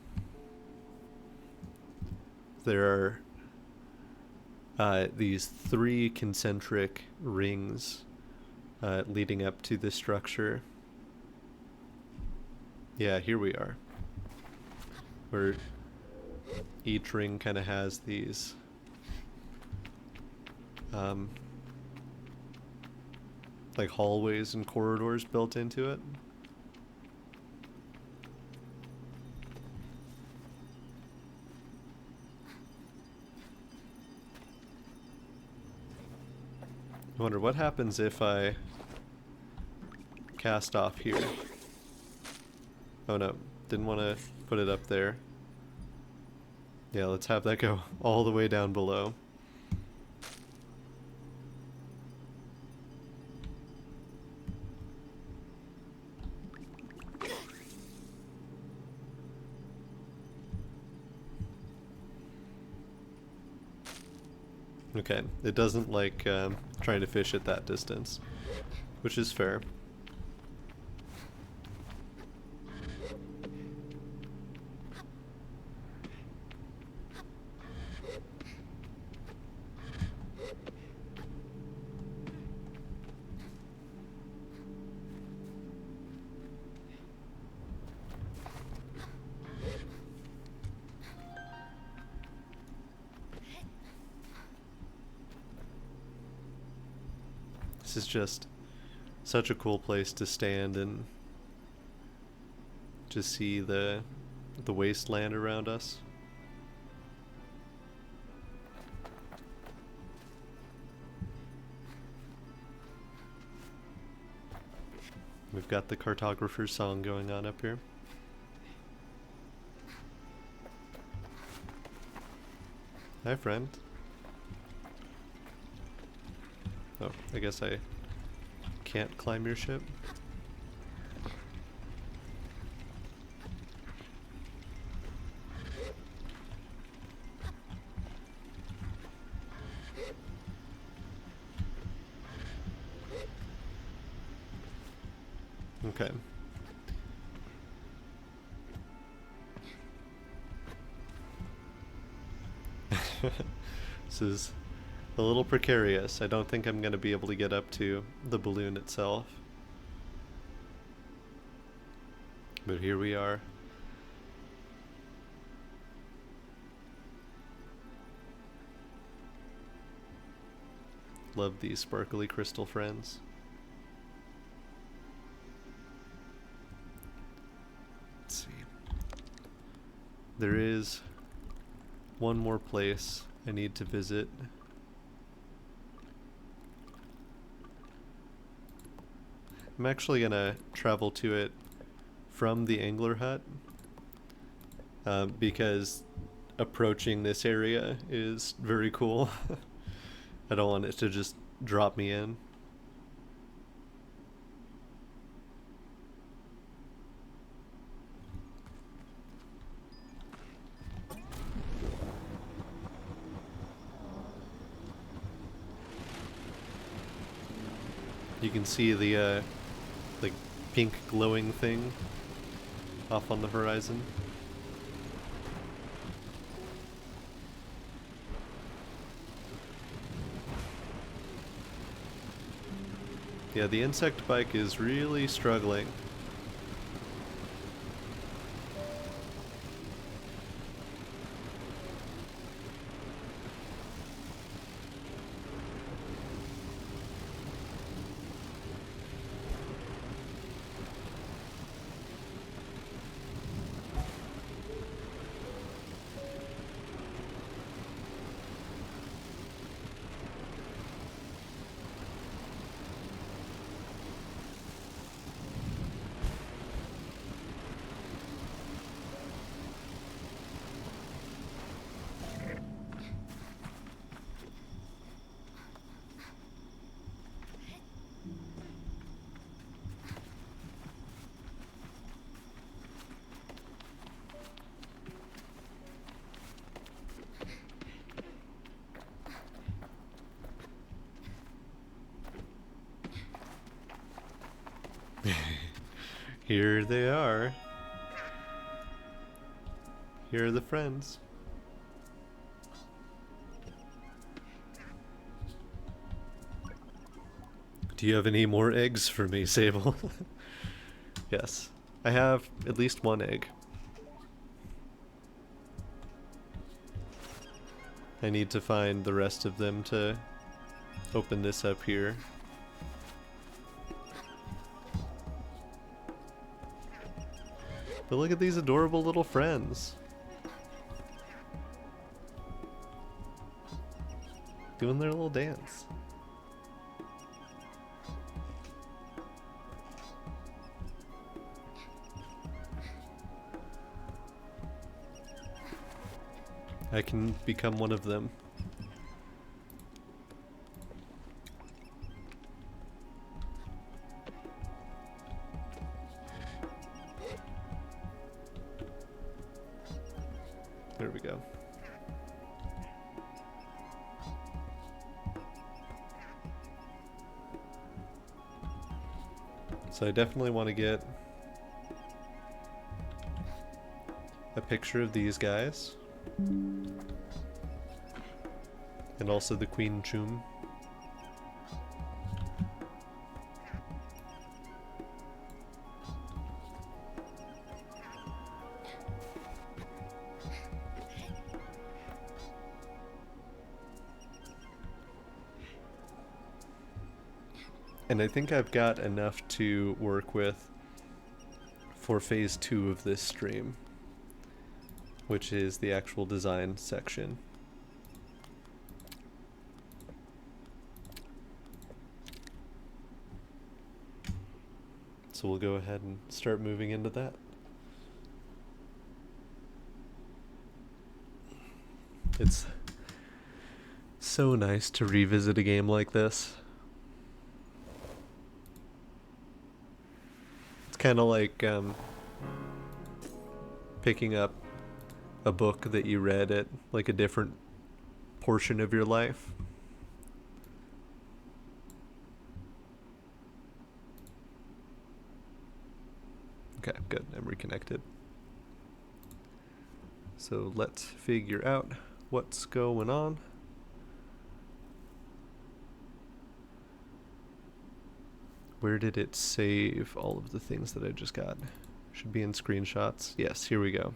[SPEAKER 2] There are these 3 concentric rings leading up to the structure. Yeah, here we are. Where each ring kind of has these like hallways and corridors built into it. I wonder what happens if I cast off here. Oh no, didn't want to put it up there. Yeah, let's have that go all the way down below. Okay, it doesn't like trying to fish at that distance, which is fair. This is just such a cool place to stand and just see the wasteland around us. We've got the cartographer's song going on up here. Hi, friend. Oh, I guess I can't climb your ship. Okay. This is a little precarious. I don't think I'm going to be able to get up to the balloon itself. But here we are. Love these sparkly crystal friends. Let's see. There is one more place I need to visit. I'm actually gonna travel to it from the angler hut because approaching this area is very cool. I don't want it to just drop me in. You can see the like pink glowing thing off on the horizon. Yeah, the insect bike is really struggling. Here they are. Here are the friends. Do you have any more eggs for me, Sable? Yes. I have at least one egg. I need to find the rest of them to open this up here. But look at these adorable little friends. Doing their little dance. I can become one of them. There we go. So I definitely want to get a picture of these guys. And also the Queen Chum. And I think I've got enough to work with for phase 2 of this stream, which is the actual design section. So we'll go ahead and start moving into that. It's so nice to revisit a game like this. It's kind of like picking up a book that you read at like a different portion of your life. Okay, good. I'm reconnected. So let's figure out what's going on. Where did it save all of the things that I just got? Should be in screenshots. Yes, here we go.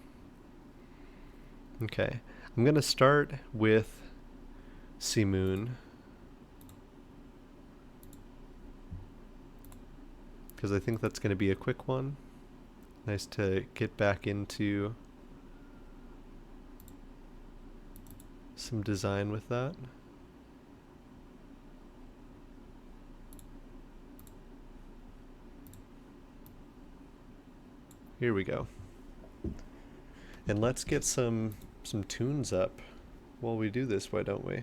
[SPEAKER 2] Okay, I'm gonna start with Simoon, because I think that's gonna be a quick one. Nice to get back into some design with that. Here we go. And let's get some tunes up while we do this, why don't we?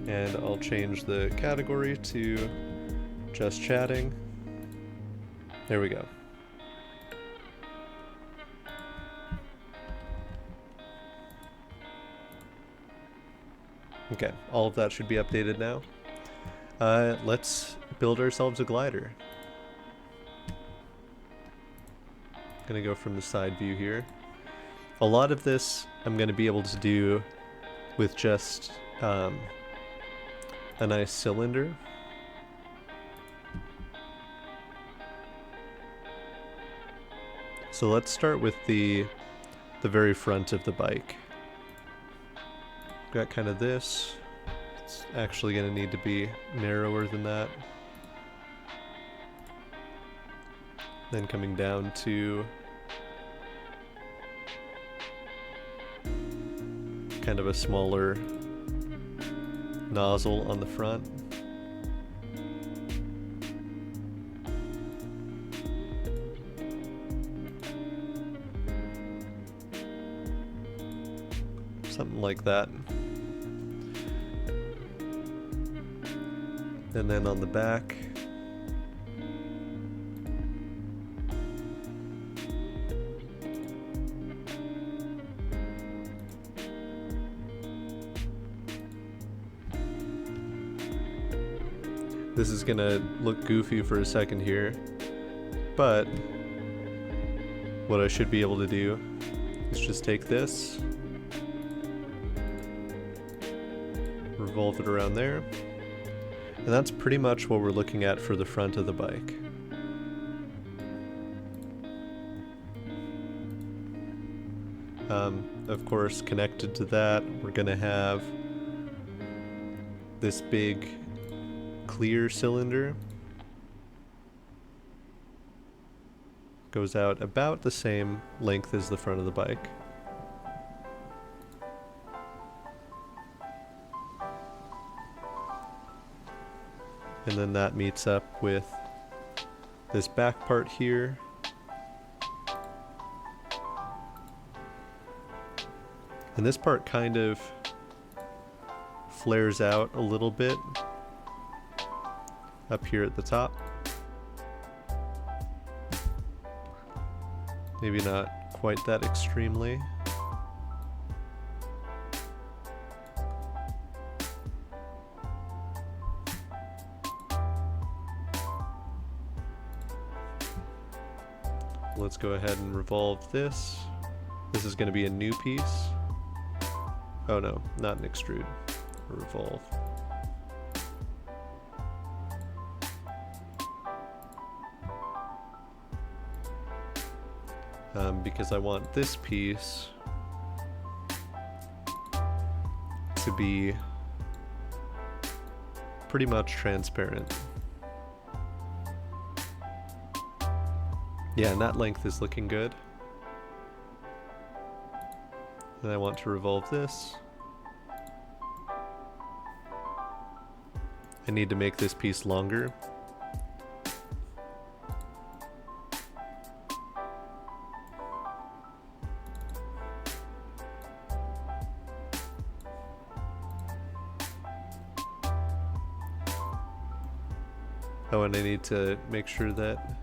[SPEAKER 2] And I'll change the category to just chatting. There we go. Okay, all of that should be updated now. Let's build ourselves a glider. Gonna go from the side view here. A lot of this I'm going to be able to do with just a nice cylinder. So let's start with the very front of the bike. Got kind of this. It's actually going to need to be narrower than that. Then coming down to kind of a smaller nozzle on the front. Something like that. And then on the back, this is gonna look goofy for a second here, but what I should be able to do is just take this, revolve it around there, and that's pretty much what we're looking at for the front of the bike. Of course, connected to that, we're gonna have this big clear cylinder. Goes out about the same length as the front of the bike. And then that meets up with this back part here. And this part kind of flares out a little bit up here at the top. Maybe not quite that extremely. Let's go ahead and revolve this. This is going to be a new piece. Oh no, not an extrude. A revolve. Because I want this piece to be pretty much transparent. Yeah, and that length is looking good. And I want to revolve this. I need to make this piece longer. Oh, and I need to make sure that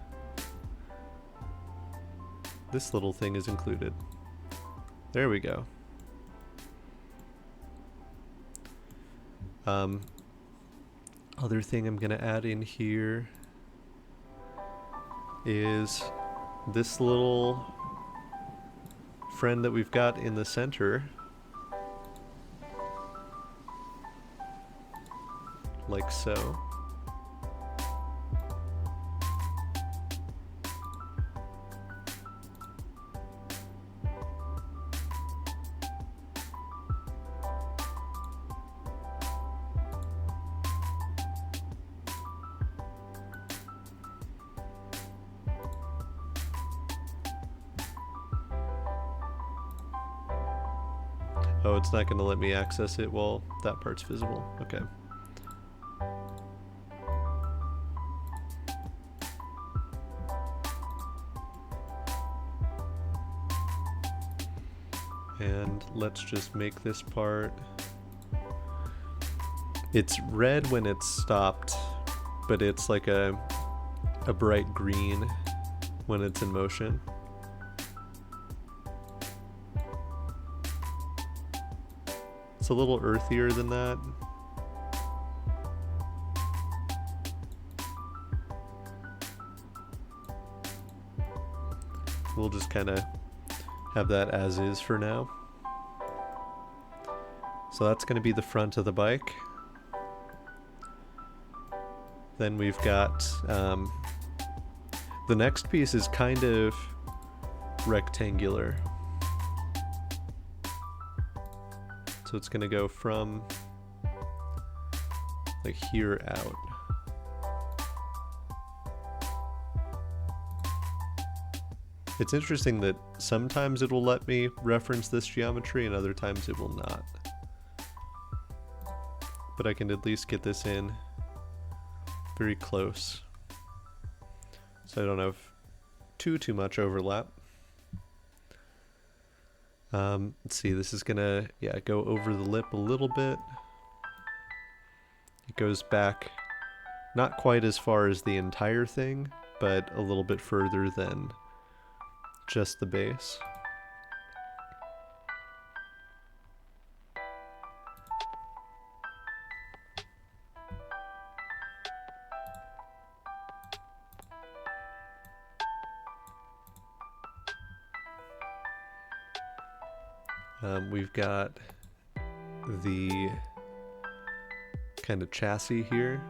[SPEAKER 2] this little thing is included. There we go. Other thing I'm gonna add in here is this little friend that we've got in the center. Like so. Oh, it's not going to let me access it while that part's visible. Okay. And let's just make this part. It's red when it's stopped, but it's like a bright green when it's in motion. It's a little earthier than that. We'll just kind of have that as is for now. So that's going to be the front of the bike. Then we've got the next piece is kind of rectangular. So it's going to go from like here out. It's interesting that sometimes it will let me reference this geometry and other times it will not. But I can at least get this in very close, so I don't have too much overlap. Let's see, this is gonna, go over the lip a little bit. It goes back not quite as far as the entire thing, but a little bit further than just the base. We've got the kind of chassis here.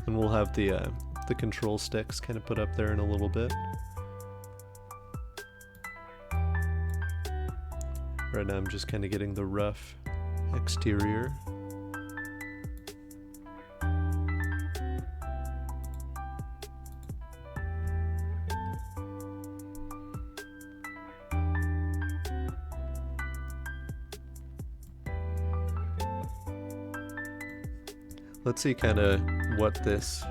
[SPEAKER 2] And we'll have the control sticks kind of put up there in a little bit. Right now I'm just kind of getting the rough exterior. Let's see kind of what this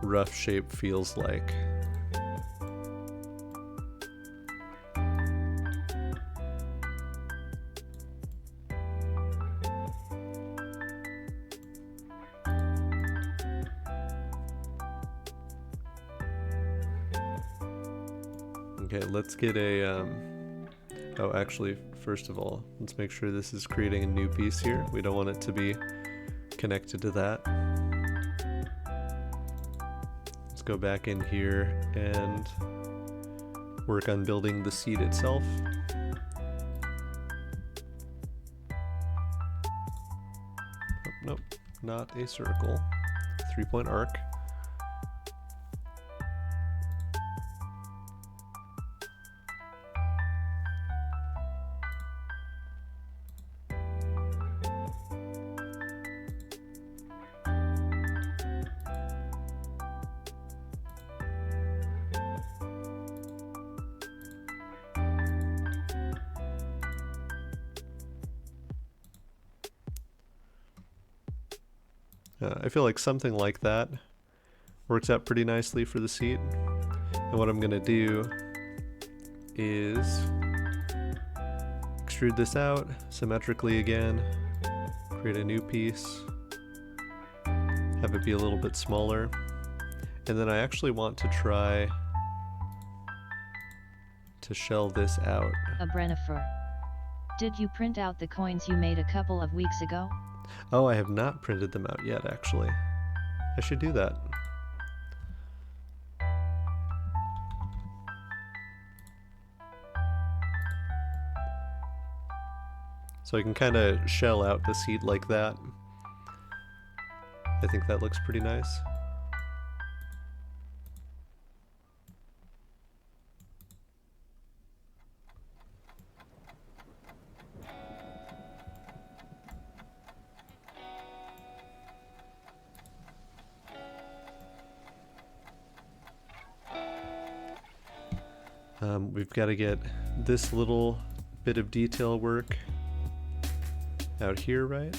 [SPEAKER 2] rough shape feels like. Okay, let's get a, oh actually, first of all, let's make sure this is creating a new piece here. We don't want it to be connected to that. Let's go back in here and work on building the seat itself. Oh, nope, not a circle. 3-point arc. I feel like something like that works out pretty nicely for the seat. And what I'm going to do is extrude this out symmetrically again, create a new piece, have it be a little bit smaller, and then I actually want to try to shell this out.
[SPEAKER 1] A Brennifer. Did you print out the coins you made a couple of weeks ago?
[SPEAKER 2] Oh, I have not printed them out yet, actually. I should do that. So I can kind of shell out the seat like that. I think that looks pretty nice. We've got to get this little bit of detail work out here, right?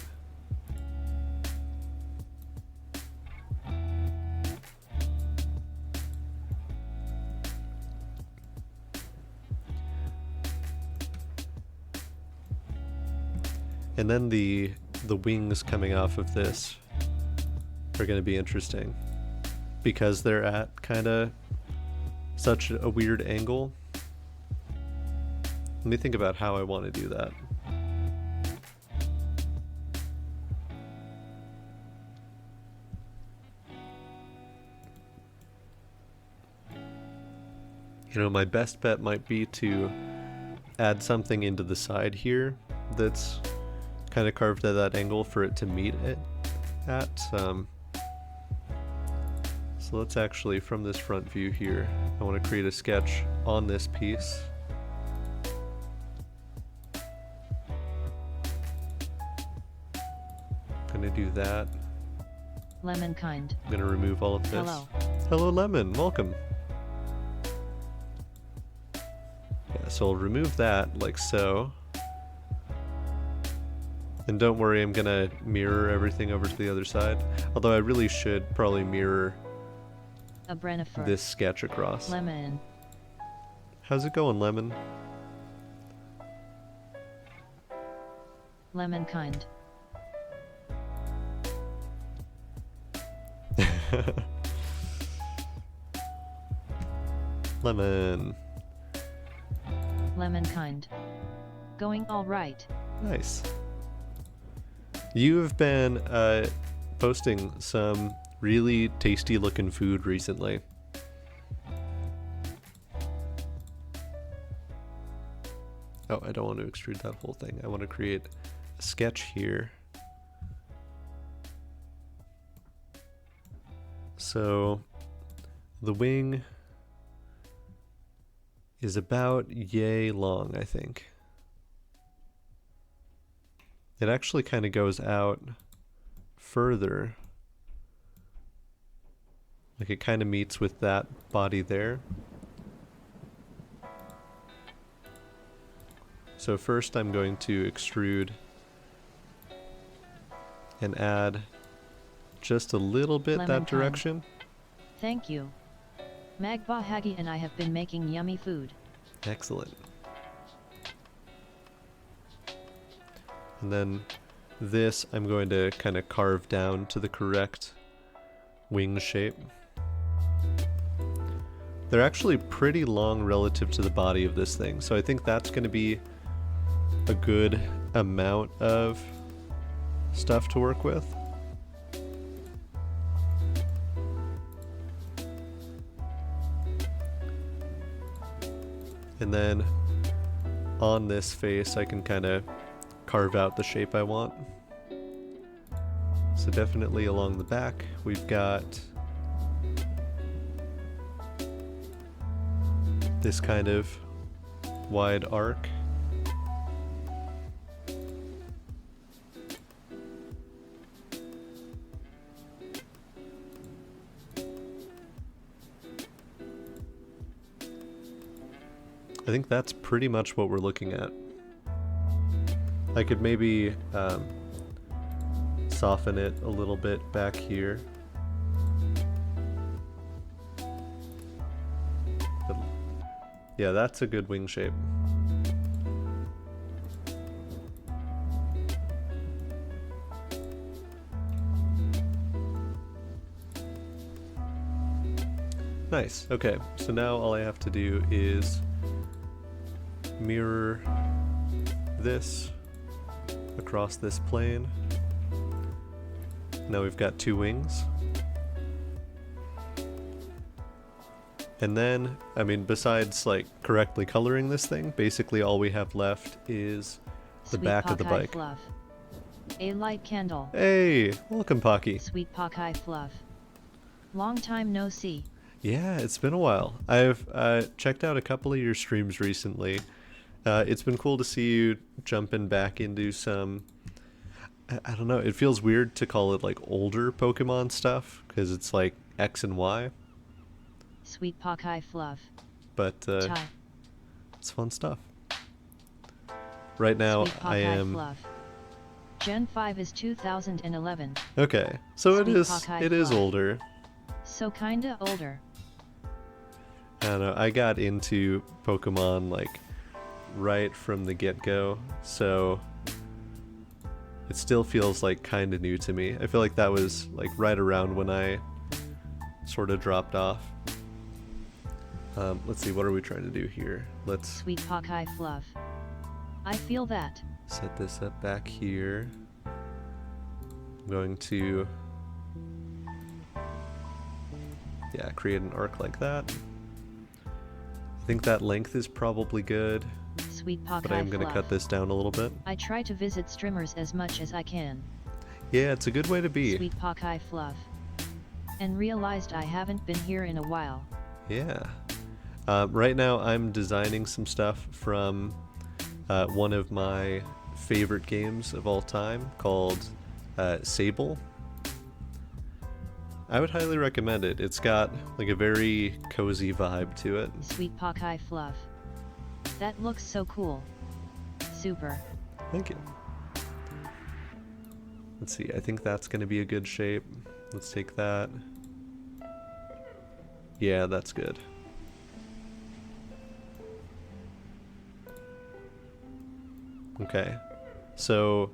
[SPEAKER 2] And then the wings coming off of this are going to be interesting because they're at kind of such a weird angle. Let me think about how I want to do that. You know, my best bet might be to add something into the side here that's kind of carved at that angle for it to meet it at. So let's actually, from this front view here, I want to create a sketch on this piece. Gonna do that.
[SPEAKER 1] Lemon kind.
[SPEAKER 2] I'm gonna remove all of this.
[SPEAKER 1] Hello.
[SPEAKER 2] Hello, Lemon. Welcome. Yeah, so I'll remove that like so. And don't worry, I'm gonna mirror everything over to the other side. Although I really should probably mirror
[SPEAKER 1] A Brennifer.
[SPEAKER 2] this sketch across.
[SPEAKER 1] Lemon.
[SPEAKER 2] How's it going, Lemon?
[SPEAKER 1] Lemon kind.
[SPEAKER 2] Lemon.
[SPEAKER 1] Lemon kind. Going all right.
[SPEAKER 2] Nice. You have been posting some really tasty looking food recently. Oh, I don't want to extrude that whole thing. I want to create a sketch here. So the wing is about yay long, I think. It actually kind of goes out further. Like it kind of meets with that body there. So first I'm going to extrude and add just a little bit
[SPEAKER 1] Lemon
[SPEAKER 2] that
[SPEAKER 1] kind.
[SPEAKER 2] direction.
[SPEAKER 1] Thank you. Magba Hagi and I have been making yummy food.
[SPEAKER 2] Excellent. And then this I'm going to kind of carve down to the correct wing shape. They're actually pretty long relative to the body of this thing, so I think that's going to be a good amount of stuff to work with. And then on this face I can kind of carve out the shape I want. So definitely along the back we've got this kind of wide arc. I think that's pretty much what we're looking at. I could maybe soften it a little bit back here. But yeah, that's a good wing shape. Nice. Okay, so now all I have to do is mirror this across this plane. Now we've got two wings. And then, I mean, besides like correctly coloring this thing, basically all we have left is the
[SPEAKER 1] Sweet
[SPEAKER 2] back of the
[SPEAKER 1] Pockeye
[SPEAKER 2] bike.
[SPEAKER 1] Fluff. A light candle.
[SPEAKER 2] Hey, welcome Pocky.
[SPEAKER 1] Sweet Pockeye Fluff. Long time no see.
[SPEAKER 2] Yeah, it's been a while. I've checked out a couple of your streams recently. It's been cool to see you jumping back into some, I don't know, it feels weird to call it like older Pokemon stuff, because it's like X and Y.
[SPEAKER 1] Sweet Pockeye Fluff.
[SPEAKER 2] But
[SPEAKER 1] Chai.
[SPEAKER 2] it's fun stuff. Right now
[SPEAKER 1] Sweet
[SPEAKER 2] I
[SPEAKER 1] Pockeye
[SPEAKER 2] am...
[SPEAKER 1] Fluff. Gen 5 is 2011.
[SPEAKER 2] Okay, so
[SPEAKER 1] Sweet
[SPEAKER 2] it is
[SPEAKER 1] Pockeye
[SPEAKER 2] it is
[SPEAKER 1] Fluff.
[SPEAKER 2] older.
[SPEAKER 1] So kinda older.
[SPEAKER 2] I don't know, I got into Pokemon like right from the get-go, so it still feels like kind of new to me. I feel like that was like right around when I sort of dropped off. Let's see, what are we trying to do here? Let's...
[SPEAKER 1] Sweet Pockeye Fluff. I feel that.
[SPEAKER 2] Set this up back here. I'm going to, yeah, create an arc like that. I think that length is probably good,
[SPEAKER 1] Sweet
[SPEAKER 2] but
[SPEAKER 1] Pokai
[SPEAKER 2] I'm going to
[SPEAKER 1] fluff.
[SPEAKER 2] cut this down a little bit.
[SPEAKER 1] I try to visit streamers as much as I can.
[SPEAKER 2] Yeah, it's a good way to be.
[SPEAKER 1] Sweet Pokai fluff. And realized I haven't been here in a while.
[SPEAKER 2] Yeah. Right now I'm designing some stuff from one of my favorite games of all time called Sable. I would highly recommend it. It's got like a very cozy vibe to it.
[SPEAKER 1] Sweet Pokai fluff. That looks so cool. Super.
[SPEAKER 2] Thank you. Let's see, I think that's going to be a good shape. Let's take that. Yeah, that's good. Okay. So,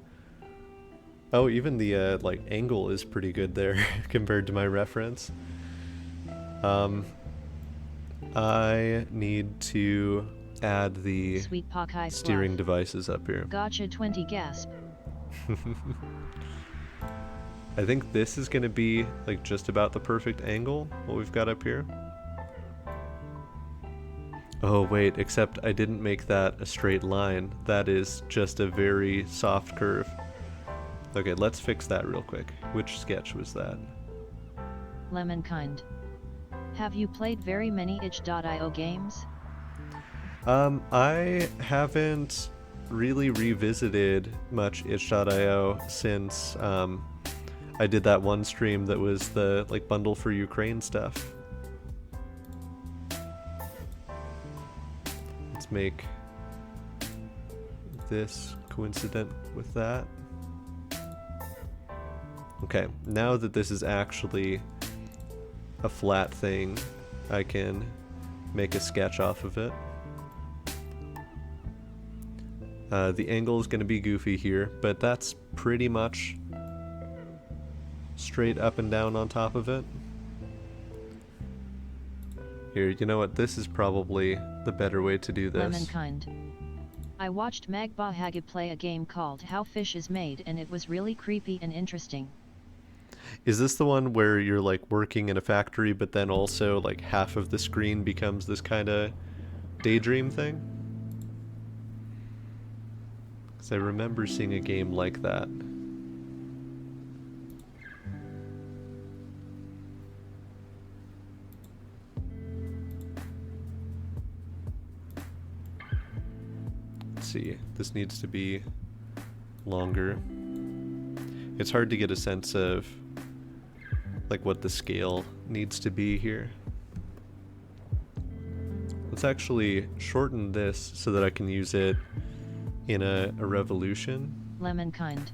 [SPEAKER 2] oh, even the like angle is pretty good there compared to my reference. I need to add the
[SPEAKER 1] Sweet Pokai
[SPEAKER 2] steering
[SPEAKER 1] fluff.
[SPEAKER 2] devices up here.
[SPEAKER 1] Gotcha 20 gasp.
[SPEAKER 2] I think this is going to be like just about the perfect angle, what we've got up here. Oh wait, except I didn't make that a straight line. That is just a very soft curve. Okay, let's fix that real quick. Which sketch was that?
[SPEAKER 1] Lemonkind. Have you played very many itch.io games?
[SPEAKER 2] I haven't really revisited much itch.io since I did that one stream that was the like bundle for Ukraine stuff. Let's make this coincident with that. Okay, now that this is actually a flat thing, I can make a sketch off of it. The angle is going to be goofy here, but that's pretty much straight up and down on top of it. Here, you know what? This is probably the better way to do this.
[SPEAKER 1] Lemonkind. I watched Magbahagi play a game called How Fish is Made and it was really creepy and interesting.
[SPEAKER 2] Is this the one where you're like working in a factory, but then also like half of the screen becomes this kind of daydream thing? Because I remember seeing a game like that. Let's see, this needs to be longer. It's hard to get a sense of like what the scale needs to be here. Let's actually shorten this so that I can use it in a revolution.
[SPEAKER 1] Lemonkind.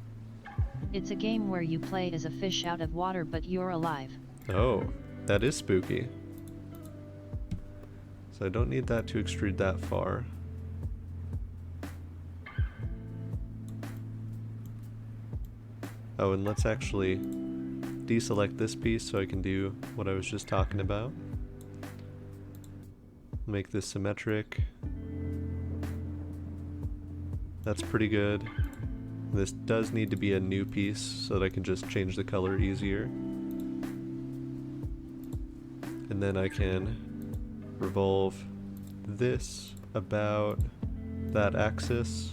[SPEAKER 1] It's a game where you play as a fish out of water but you're alive.
[SPEAKER 2] Oh, that is spooky. So I don't need that to extrude that far. Oh, and let's actually deselect this piece so I can do what I was just talking about. Make this symmetric. That's pretty good. This does need to be a new piece so that I can just change the color easier. And then I can revolve this about that axis.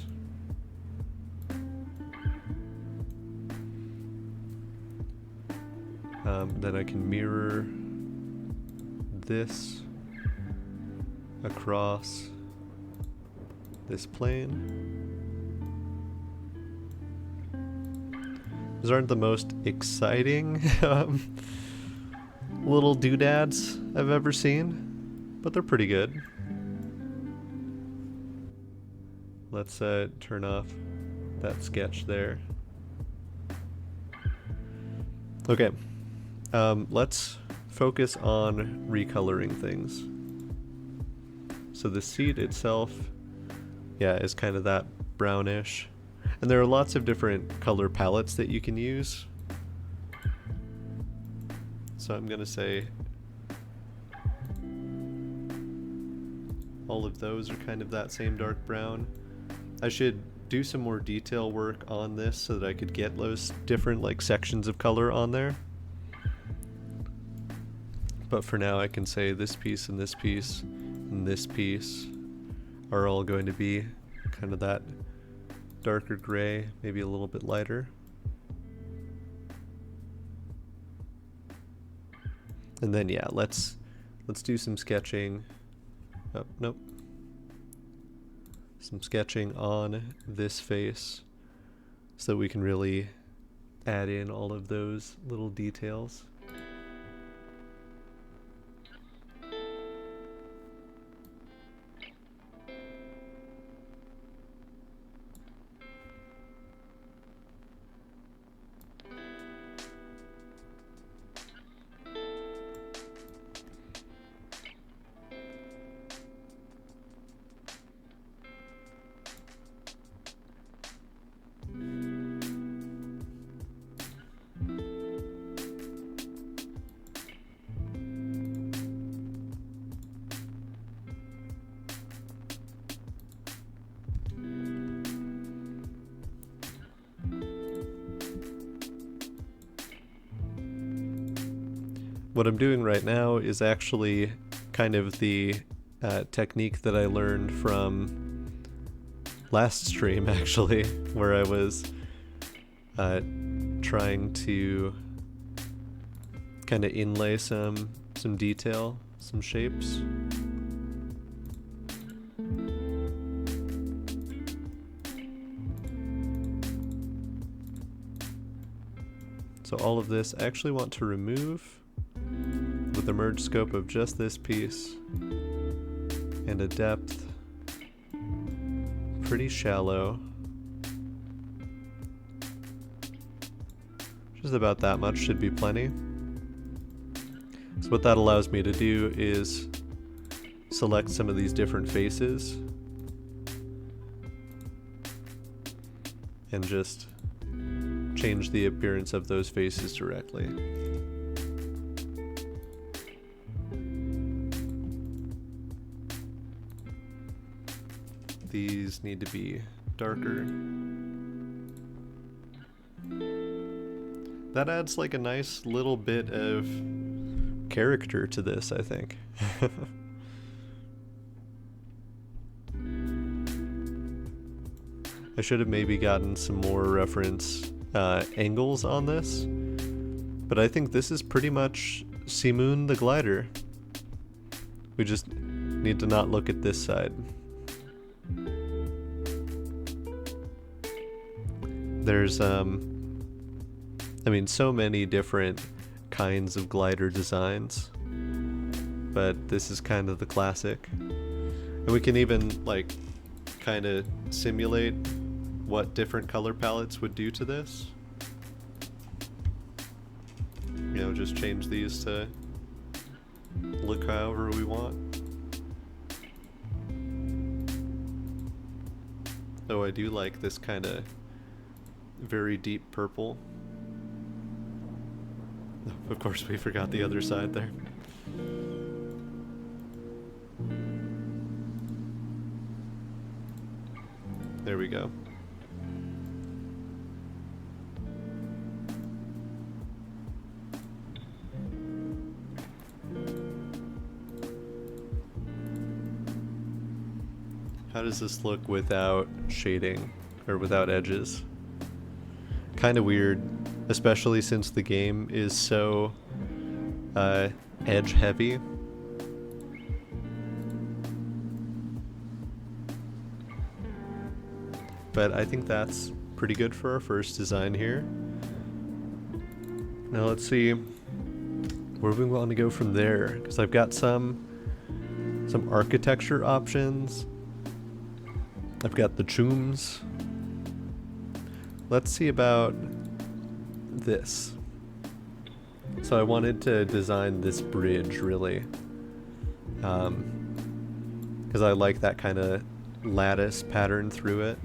[SPEAKER 2] Then I can mirror this across this plane. These aren't the most exciting little doodads I've ever seen, but they're pretty good. Let's turn off that sketch there. Okay, let's focus on recoloring things. So the seat itself, yeah, is kind of that brownish. And there are lots of different color palettes that you can use. So I'm gonna say all of those are kind of that same dark brown. I should do some more detail work on this so that I could get those different like sections of color on there. But for now I can say this piece and this piece and this piece are all going to be kind of that darker gray, maybe a little bit lighter. And then yeah, let's do some sketching. Oh, nope. Some sketching on this face so that we can really add in all of those little details. What I'm doing right now is actually kind of the technique that I learned from last stream, actually, where I was trying to kind of inlay some detail, some shapes. So all of this I actually want to remove with a merge scope of just this piece and a depth pretty shallow. Just about that much should be plenty. So what that allows me to do is select some of these different faces and just change the appearance of those faces directly. These need to be darker. That adds like a nice little bit of character to this, I think. I should have maybe gotten some more reference angles on this, but I think this is pretty much Simoon the glider. We just need to not look at this side. There's I mean, so many different kinds of glider designs, but this is kind of the classic. And we can even like kind of simulate what different color palettes would do to this. You know, just change these to look however we want. Oh, I do like this kind of very deep purple. Of course, we forgot the other side there. There we go. How does this look without shading or without edges? Kind of weird, especially since the game is so edge heavy. But I think that's pretty good for our first design here. Now let's see where we want to go from there, because I've got some architecture options. I've got the chooms. Let's see about this. So I wanted to design this bridge, really, because I like that kind of lattice pattern through it.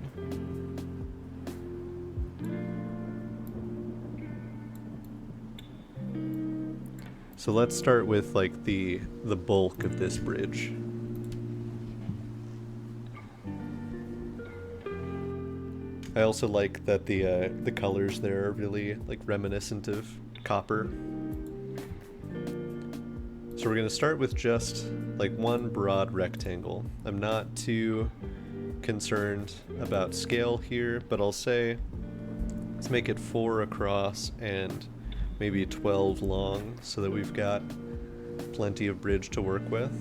[SPEAKER 2] So let's start with like the bulk of this bridge. I also like that the colors there are really like reminiscent of copper. So we're gonna start with just like one broad rectangle. I'm not too concerned about scale here, but I'll say let's make it 4 across and maybe 12 long so that we've got plenty of bridge to work with.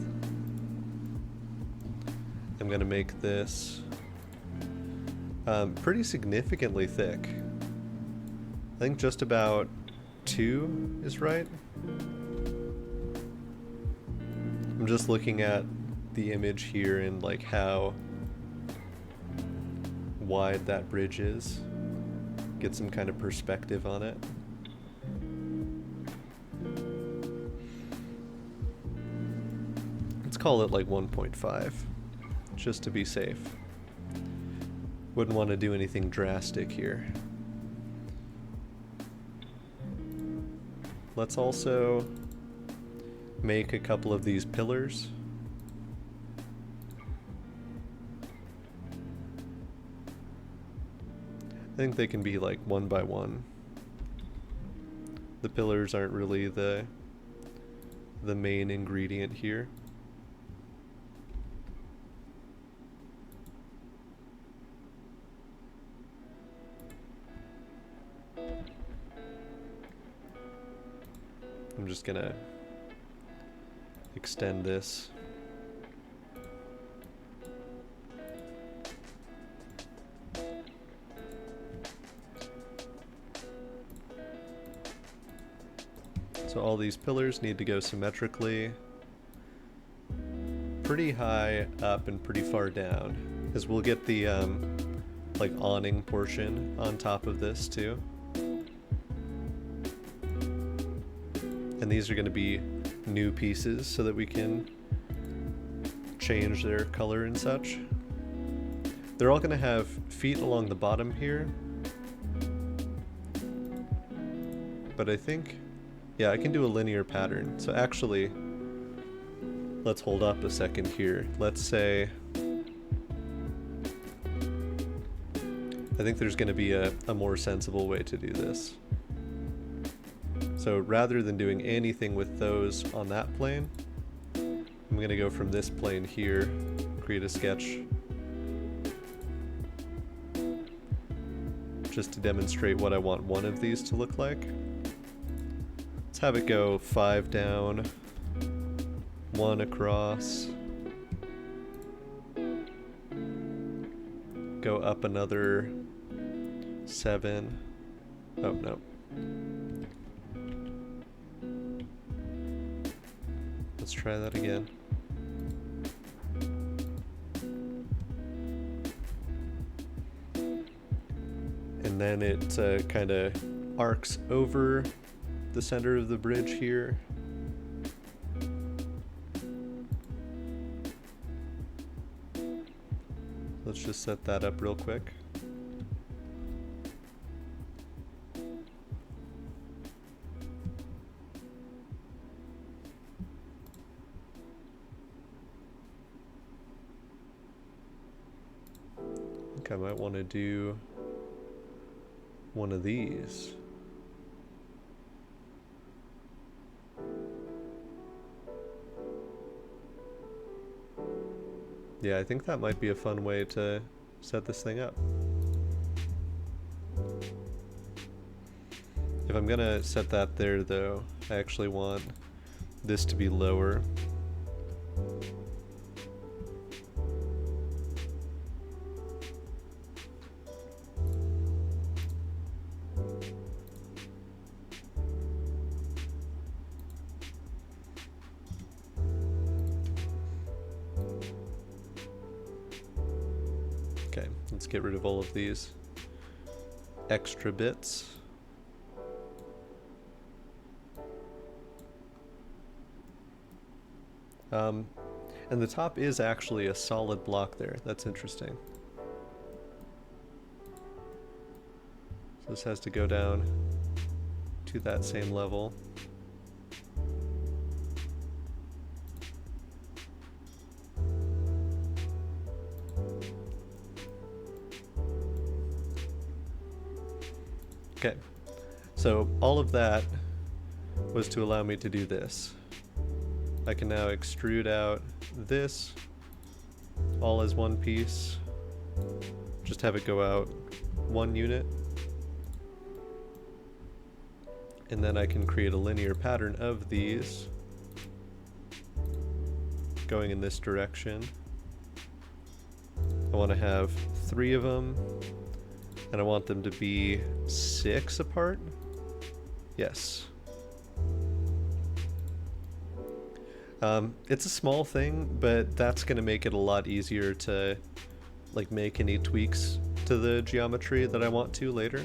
[SPEAKER 2] I'm gonna make this pretty significantly thick. I think just about 2 is right. I'm just looking at the image here and like how wide that bridge is. Get some kind of perspective on it. Let's call it like 1.5, just to be safe. Wouldn't want to do anything drastic here. Let's also make a couple of these pillars. I think they can be like 1 by 1. The pillars aren't really the main ingredient here. I'm just gonna extend this. So all these pillars need to go symmetrically, pretty high up and pretty far down, as we'll get the like awning portion on top of this too. And these are going to be new pieces so that we can change their color and such. They're all going to have feet along the bottom here. But I think, yeah, I can do a linear pattern. So actually, let's hold up a second here. Let's say, I think there's going to be a more sensible way to do this. So rather than doing anything with those on that plane, I'm going to go from this plane here, create a sketch, just to demonstrate what I want one of these to look like. Let's have it go 5 down, 1 across, go up another 7. Oh, no. Let's try that again. And then it kind of arcs over the center of the bridge here. Let's just set that up real quick. I think I might want to do one of these. Yeah, I think that might be a fun way to set this thing up. If I'm gonna set that there though, I actually want this to be lower. Okay, let's get rid of all of these extra bits. And the top is actually a solid block there. That's interesting. So this has to go down to that same level. Okay, so all of that was to allow me to do this. I can now extrude out this all as one piece. Just have it go out one unit. And then I can create a linear pattern of these going in this direction. I want to have 3 of them, and I want them to be 6 apart. Yes. It's a small thing, but that's going to make it a lot easier to like make any tweaks to the geometry that I want to later.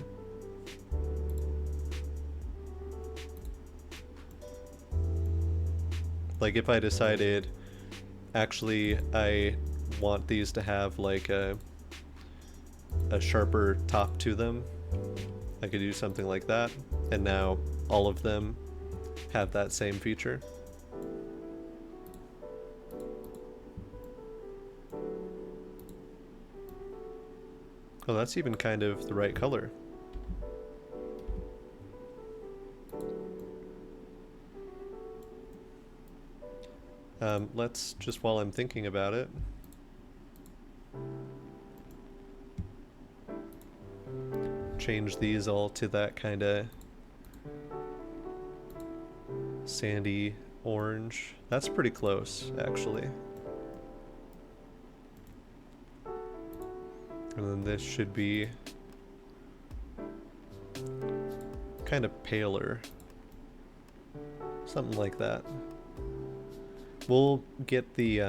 [SPEAKER 2] Like if I decided, actually I want these to have like a sharper top to them, I could do something like that, and now all of them have that same feature. Oh, that's even kind of the right color. Let's, just while I'm thinking about it, change these all to that kind of sandy orange. That's pretty close, actually. And then this should be kind of paler. Something like that. We'll get the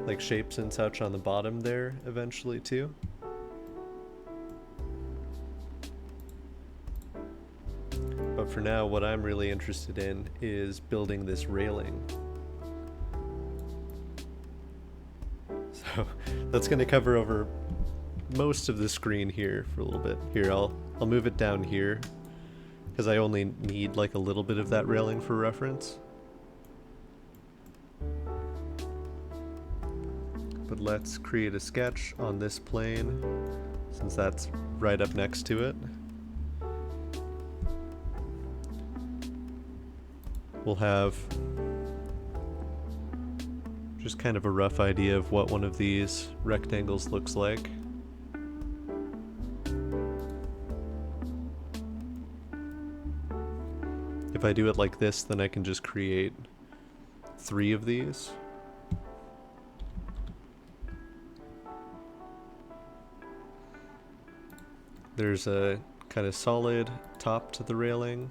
[SPEAKER 2] like shapes and such on the bottom there eventually too. But for now, what I'm really interested in is building this railing. So that's going to cover over most of the screen here for a little bit. Here, I'll move it down here because I only need like a little bit of that railing for reference. But let's create a sketch on this plane since that's right up next to it. We'll have just kind of a rough idea of what one of these rectangles looks like. If I do it like this, then I can just create 3 of these. There's a kind of solid top to the railing,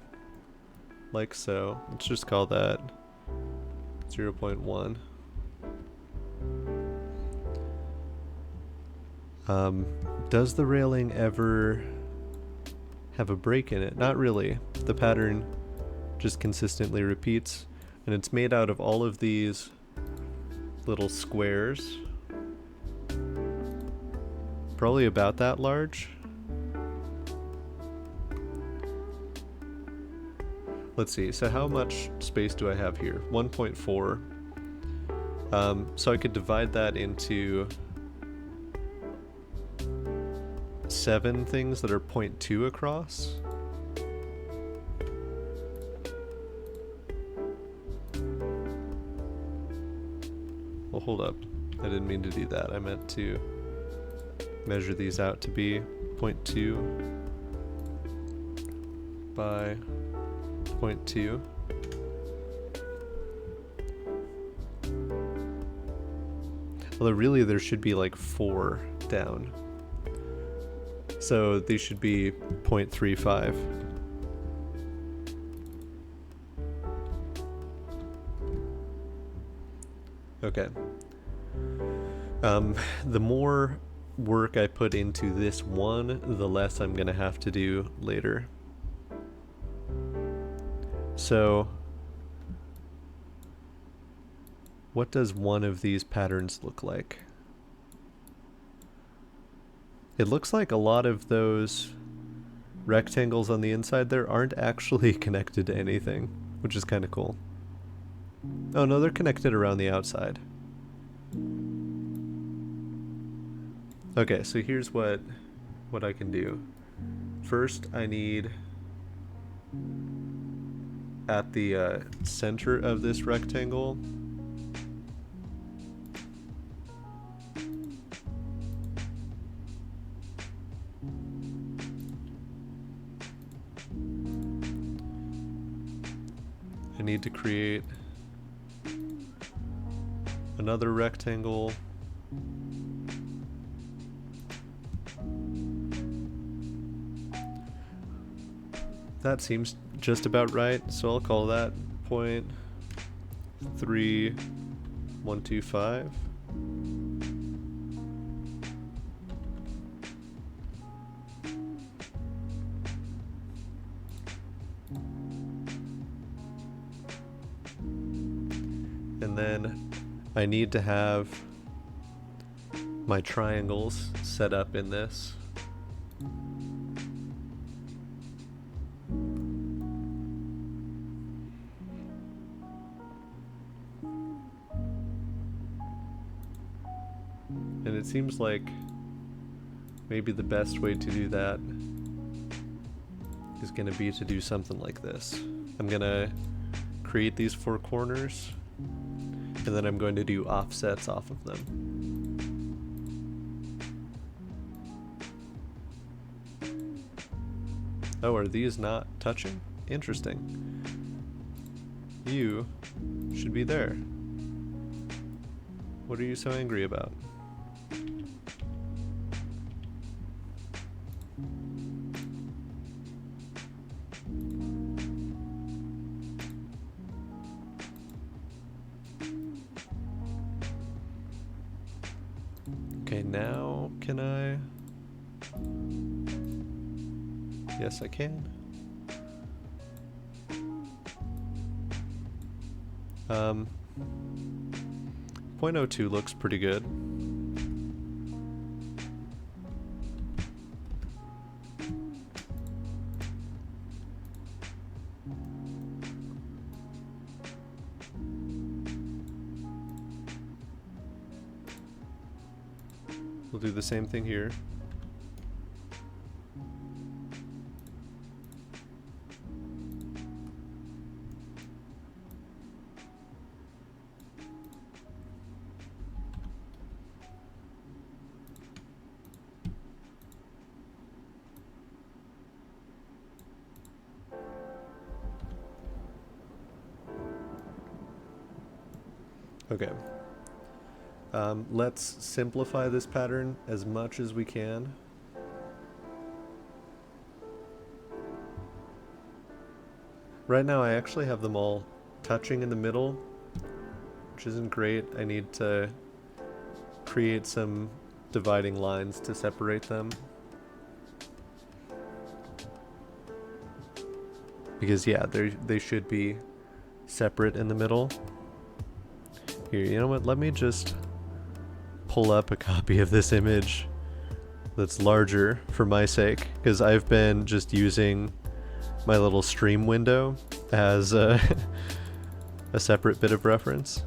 [SPEAKER 2] like so. Let's just call that 0.1. Does the railing ever have a break in it? Not really. The pattern just consistently repeats, and it's made out of all of these little squares. Probably about that large. Let's see, so how much space do I have here? 1.4. So I could divide that into 7 things that are 0.2 across. Well, hold up. I didn't mean to do that. I meant to measure these out to be 0.2 by 0.2. Although really there should be like 4 down. So these should be 0.35. Okay. The more work I put into this one, the less I'm gonna have to do later. So, what does one of these patterns look like? It looks like a lot of those rectangles on the inside there aren't actually connected to anything, which is kind of cool. Oh no, they're connected around the outside. Okay, so here's what I can do. First, I need at the center of this rectangle, I need to create another rectangle. That seems just about right, so I'll call that point 3.125. And then I need to have my triangles set up in this. And it seems like maybe the best way to do that is going to be to do something like this. I'm going to create these four corners, and then I'm going to do offsets off of them. Oh, are these not touching? Interesting. You should be there. What are you so angry about? Okay, now can I? Yes, I can. 0.02 looks pretty good. We'll do the same thing here. Okay. Let's simplify this pattern as much as we can. Right now I actually have them all touching in the middle, which isn't great. I need to create some dividing lines to separate them. Because yeah, they should be separate in the middle. Here, you know what? Let me just pull up a copy of this image that's larger for my sake, because I've been just using my little stream window as a separate bit of reference.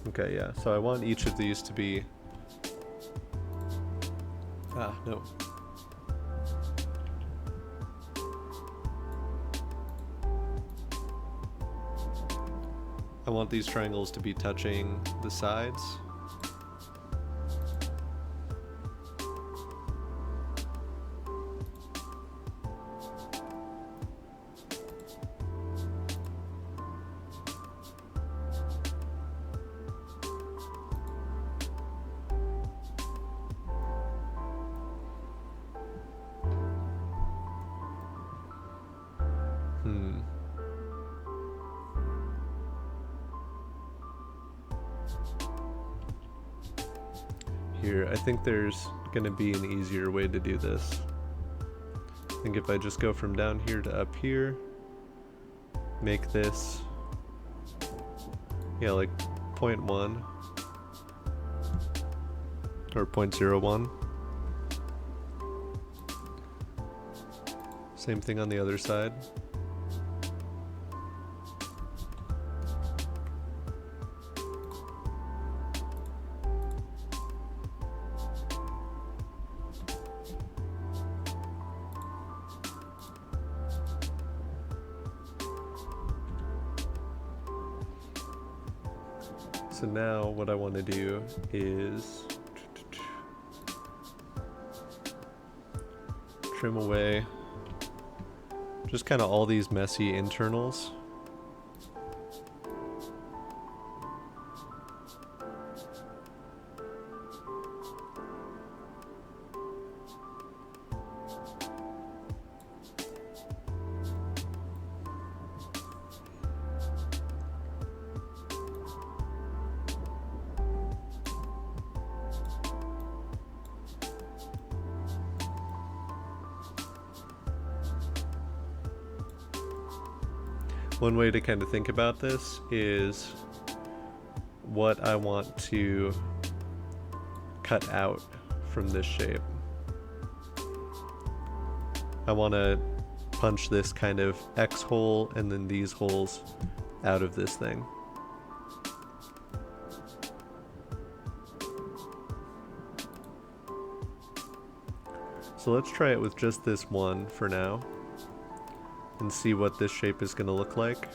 [SPEAKER 2] Okay, yeah, so I want each of these to be... no. I want these triangles to be touching the sides. Here, I think there's gonna be an easier way to do this. I think if I just go from down here to up here, make this, yeah, like 0.1 or 0.01. Same thing on the other side. So now what I want to do is trim away just kind of all these messy internals. One way to kind of think about this is what I want to cut out from this shape. I want to punch this kind of X hole and then these holes out of this thing. So let's try it with just this one for now and see what this shape is going to look like.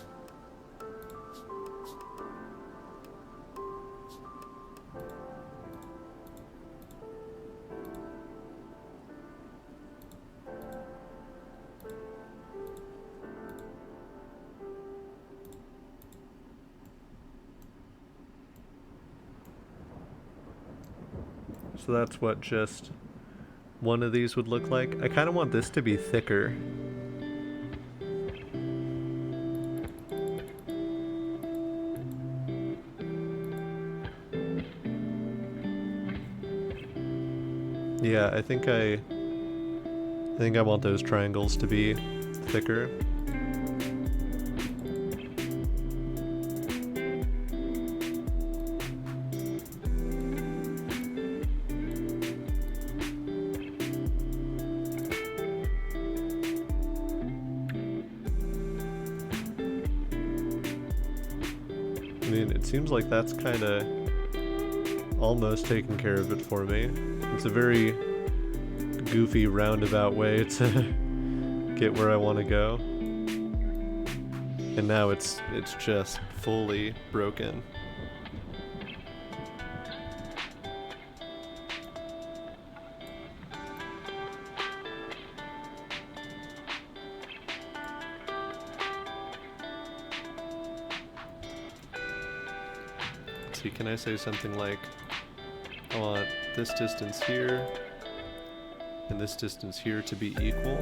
[SPEAKER 2] So that's what just one of these would look like. I kind of want this to be thicker. Yeah, I think I want those triangles to be thicker. I mean, it seems like that's kind of almost taking care of it for me. It's a very goofy roundabout way to get where I want to go. And now it's just fully broken. Let's see, can I say something like, I want this distance here and this distance here to be equal.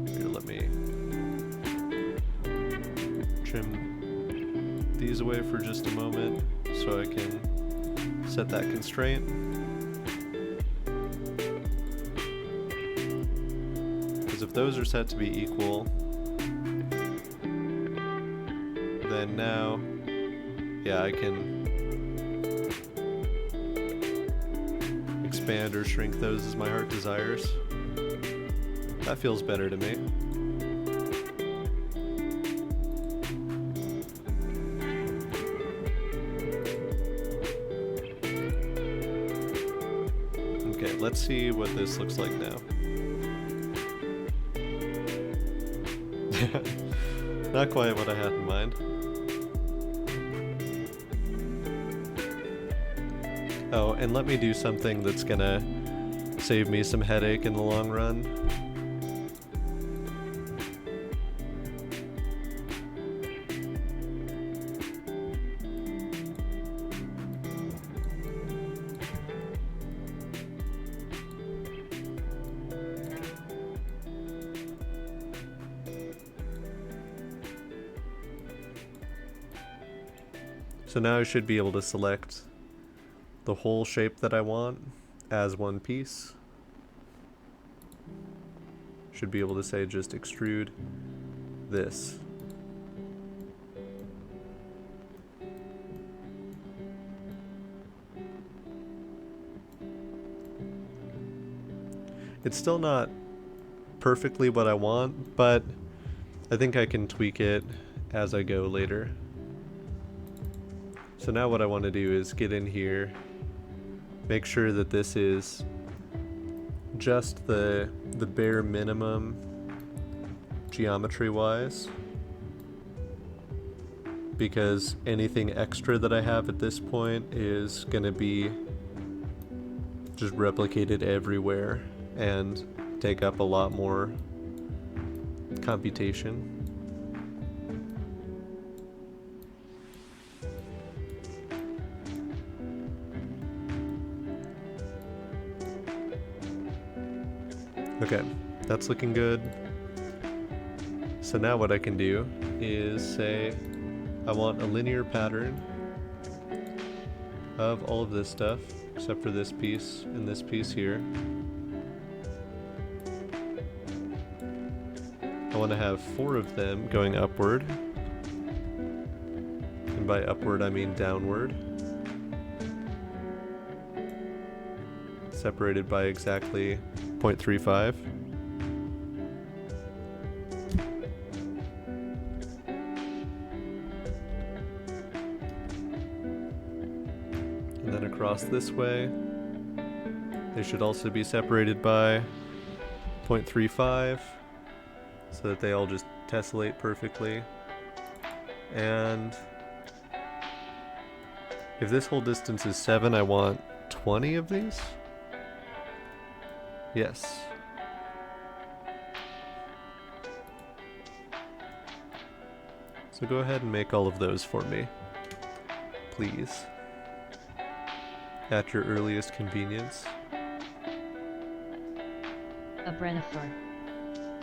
[SPEAKER 2] Here, let me trim these away for just a moment so I can set that constraint. Because if those are set to be equal, then now, yeah, I can expand or shrink those as my heart desires. That feels better to me. Okay, let's see what this looks like now. Not quite what I had in mind. Oh, and let me do something that's gonna save me some headache in the long run. So now I should be able to select the whole shape that I want as one piece. Should be able to say just extrude this. It's still not perfectly what I want, but I think I can tweak it as I go later. So now what I want to do is get in here, make sure that this is just the bare minimum geometry-wise, because anything extra that I have at this point is going to be just replicated everywhere and take up a lot more computation. Okay, that's looking good. So now what I can do is say I want a linear pattern of all of this stuff, except for this piece and this piece here. I want to have 4 of them going upward. And by upward, I mean downward. Separated by exactly 0.35. And then across this way, they should also be separated by 0.35 so that they all just tessellate perfectly. And if this whole distance is 7, I want 20 of these? Yes. So go ahead and make all of those for me, please, at your earliest convenience.
[SPEAKER 1] A Brennifer.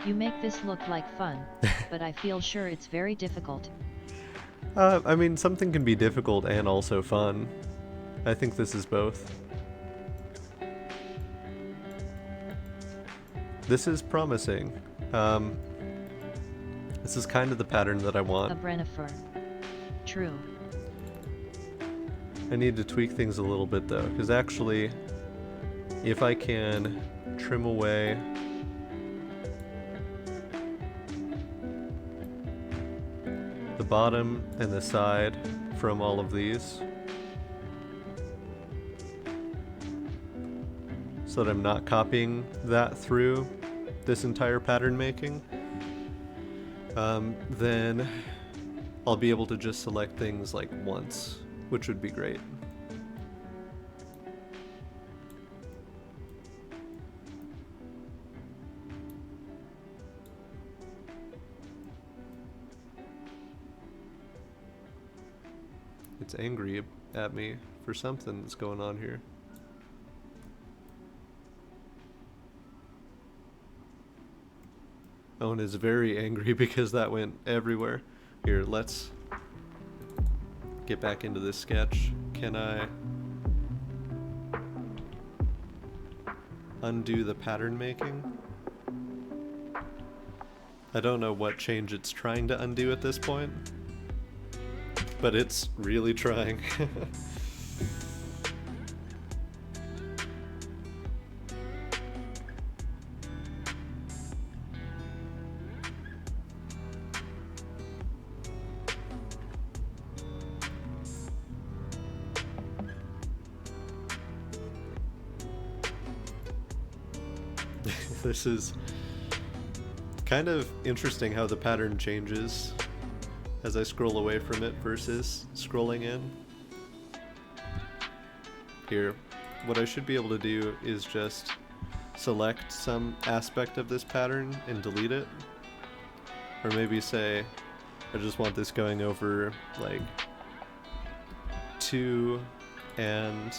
[SPEAKER 1] You make this look like fun, but I feel sure it's very difficult.
[SPEAKER 2] I mean, something can be difficult and also fun. I think this is both. This is promising. This is kind of the pattern that I want.
[SPEAKER 1] A Brennifer. True.
[SPEAKER 2] I need to tweak things a little bit though, because actually, if I can trim away the bottom and the side from all of these, so that I'm not copying that through this entire pattern making, then I'll be able to just select things like once, which would be great. It's angry at me for something that's going on here. Owen is very angry because that went everywhere. Here, let's get back into this sketch. Can I undo the pattern making? I don't know what change it's trying to undo at this point, but it's really trying. This is kind of interesting how the pattern changes as I scroll away from it versus scrolling in. Here, what I should be able to do is just select some aspect of this pattern and delete it. Or maybe say, I just want this going over like 2 and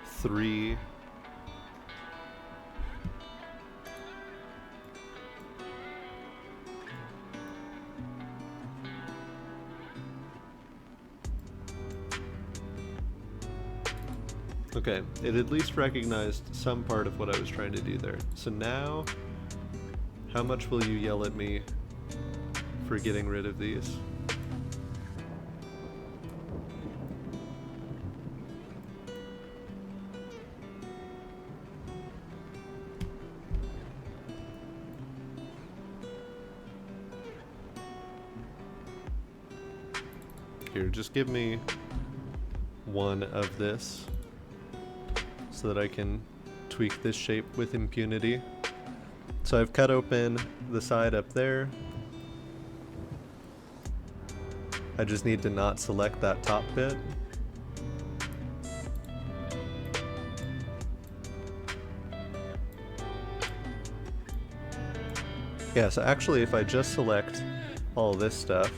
[SPEAKER 2] 3. Okay, it at least recognized some part of what I was trying to do there. So now, how much will you yell at me for getting rid of these? Here, just give me 1 of this, so that I can tweak this shape with impunity. So I've cut open the side up there. I just need to not select that top bit. Yeah, so actually if I just select all this stuff,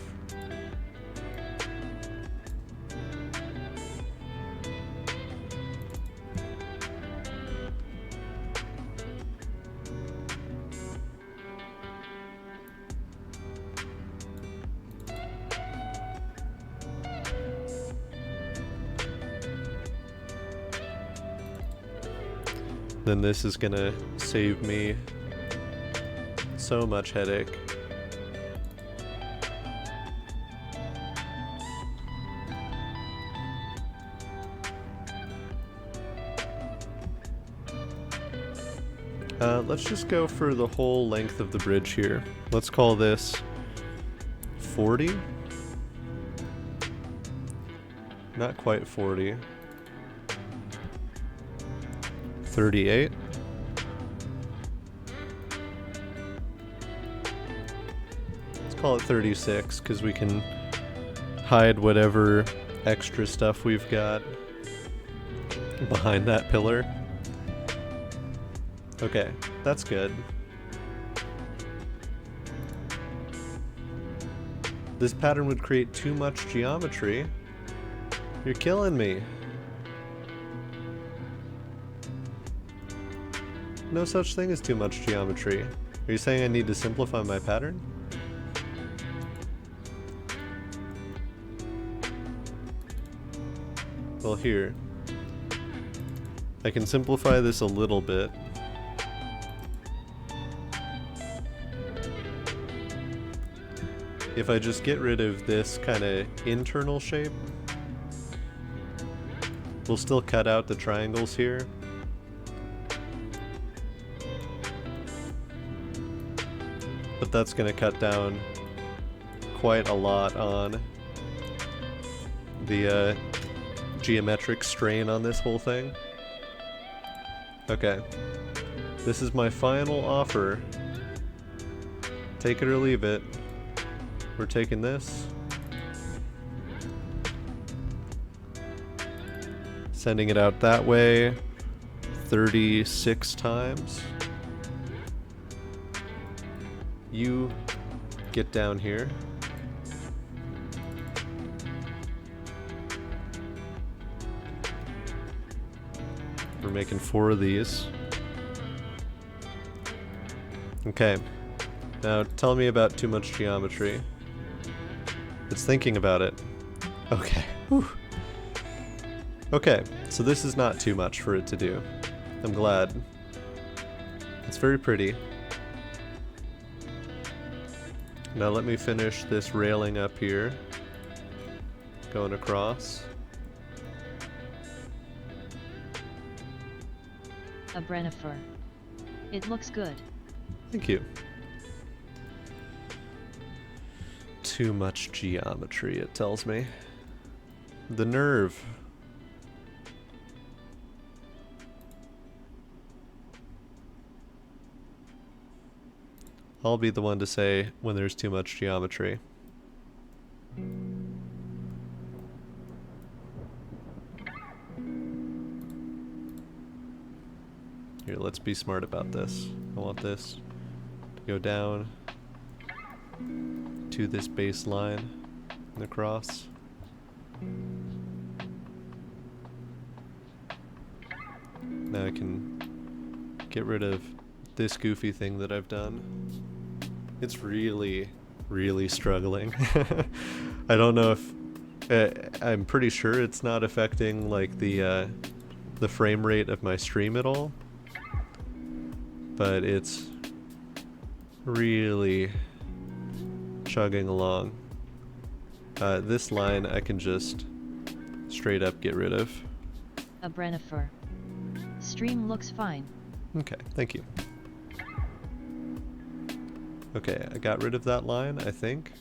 [SPEAKER 2] then this is gonna save me so much headache. Let's just go for the whole length of the bridge here. Let's call this 40. Not quite 40. 38. Let's call it 36 because we can hide whatever extra stuff we've got behind that pillar. Okay, that's good. This pattern would create too much geometry. You're killing me. No such thing as too much geometry. Are you saying I need to simplify my pattern? Well, here. I can simplify this a little bit. If I just get rid of this kind of internal shape, we'll still cut out the triangles here. But that's going to cut down quite a lot on the geometric strain on this whole thing. Okay. This is my final offer. Take it or leave it. We're taking this. Sending it out that way 36 times. You get down here. We're making 4 of these. Okay. Now tell me about too much geometry. It's thinking about it. Okay. Whew. Okay, so this is not too much for it to do. I'm glad. It's very pretty. Now let me finish this railing up here. Going across.
[SPEAKER 1] A Brennifer. It looks good.
[SPEAKER 2] Thank you. Too much geometry, it tells me. The nerve. I'll be the one to say when there's too much geometry. Here, let's be smart about this. I want this to go down to this baseline and across. Now I can get rid of this goofy thing that I've done. It's really, really struggling. I don't know if I'm pretty sure it's not affecting like the frame rate of my stream at all, but it's really chugging along. This line I can just straight up get rid of.
[SPEAKER 1] A Brennifer. Stream looks fine.
[SPEAKER 2] Okay, thank you. Okay, I got rid of that line, I think.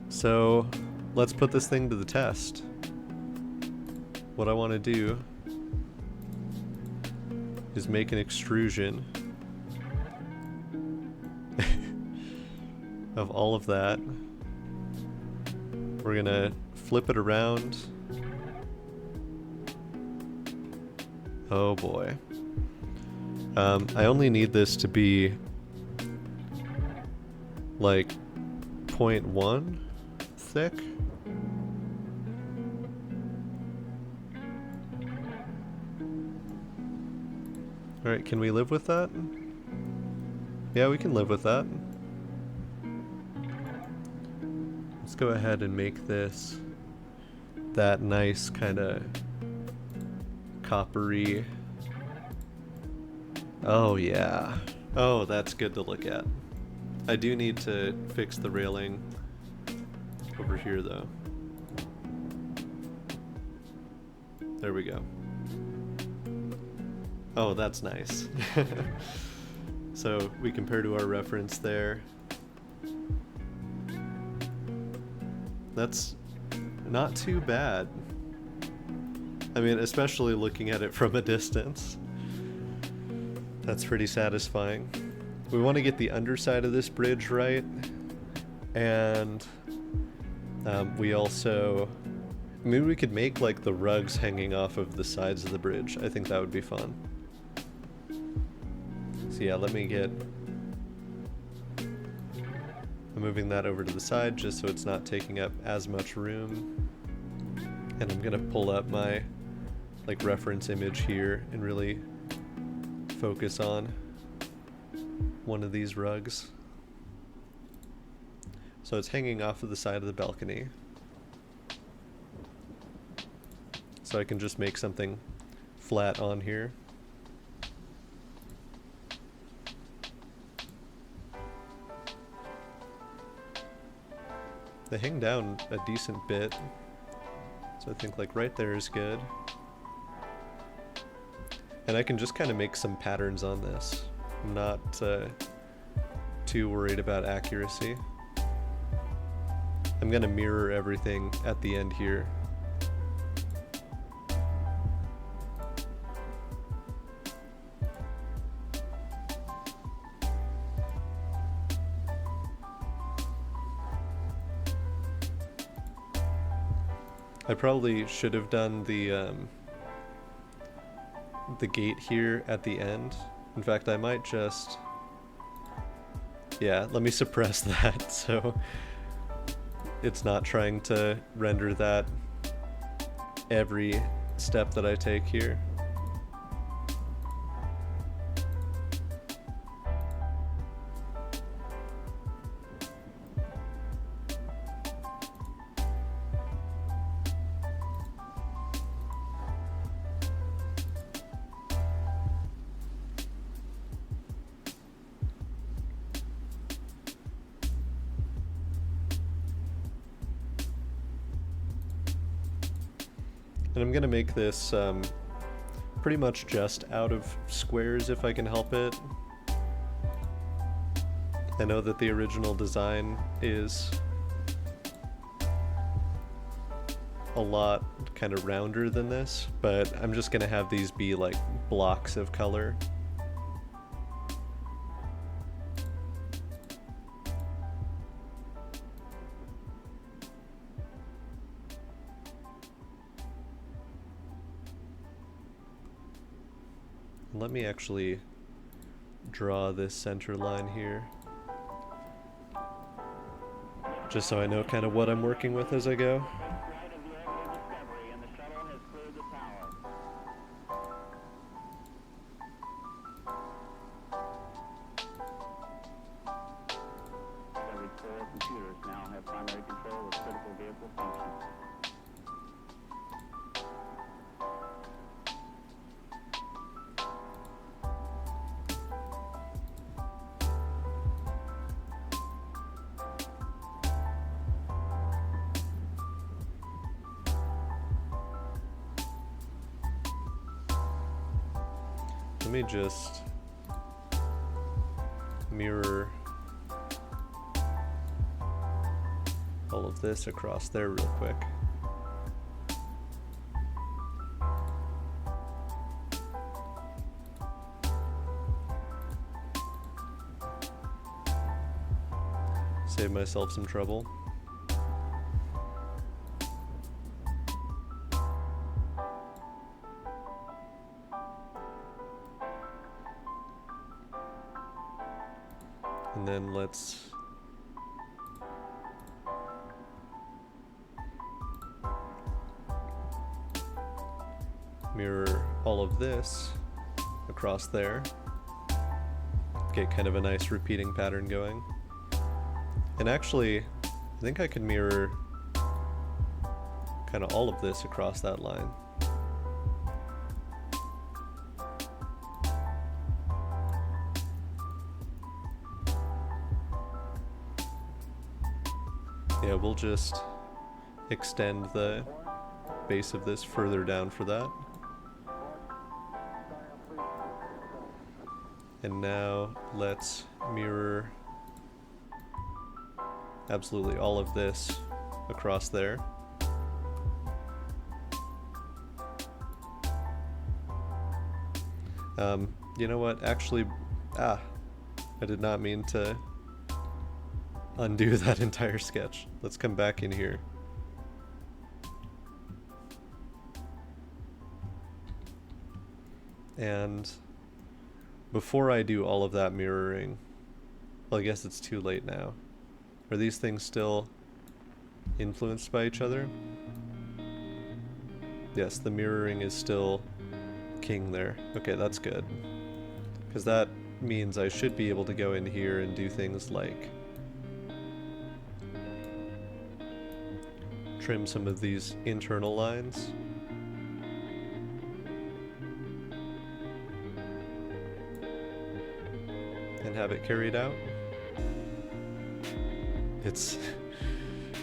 [SPEAKER 2] So, let's put this thing to the test. What I want to do is make an extrusion of all of that. We're gonna flip it around. Oh boy. I only need this to be like 0.1 thick. Alright, can we live with that? Yeah, we can live with that. Let's go ahead and make this that nice kind of coppery. Oh yeah. Oh, that's good to look at. I do need to fix the railing over here though. There we go. Oh, that's nice. So we compare to our reference there. That's not too bad. I mean, especially looking at it from a distance. That's pretty satisfying. We want to get the underside of this bridge right. And we also... maybe we could make like the rugs hanging off of the sides of the bridge. I think that would be fun. So yeah, let me get... I'm moving that over to the side just so it's not taking up as much room. And I'm gonna pull up my like reference image here and really focus on one of these rugs. So it's hanging off of the side of the balcony. So I can just make something flat on here. They hang down a decent bit. So I think like right there is good. And I can just kind of make some patterns on this. I'm not too worried about accuracy. I'm gonna mirror everything at the end here. I probably should have done the gate here at the end. In fact, I might just... yeah, let me suppress that so it's not trying to render that every step that I take here. And I'm gonna make this pretty much just out of squares if I can help it. I know that the original design is a lot kind of rounder than this, but I'm just gonna have these be like blocks of color. Let me actually draw this center line here, just so I know kind of what I'm working with as I go.
[SPEAKER 3] Computers now have primary control of critical vehicle functions.
[SPEAKER 2] Let me just mirror all of this across there real quick. Save myself some trouble. And then let's mirror all of this across there. Get kind of a nice repeating pattern going. And actually, I think I can mirror kind of all of this across that line. Yeah, we'll just extend the base of this further down for that. And now let's mirror absolutely all of this across there. You know what? Actually, I did not mean to undo that entire sketch. Let's come back in here. And before I do all of that mirroring, well, I guess it's too late now. Are these things still influenced by each other? Yes, the mirroring is still king there. Okay, that's good. Because that means I should be able to go in here and do things like trim some of these internal lines. And have it carried out. It's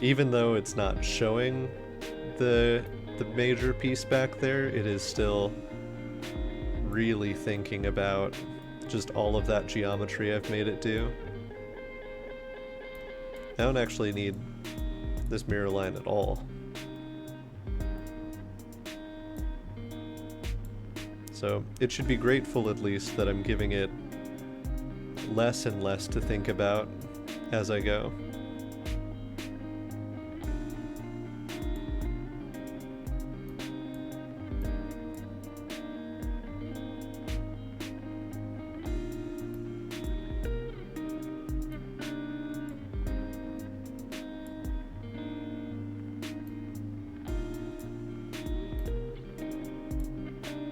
[SPEAKER 2] even though it's not showing the major piece back there, it is still really thinking about just all of that geometry I've made it do. I don't actually need this mirror line at all. So it should be grateful at least that I'm giving it less and less to think about as I go.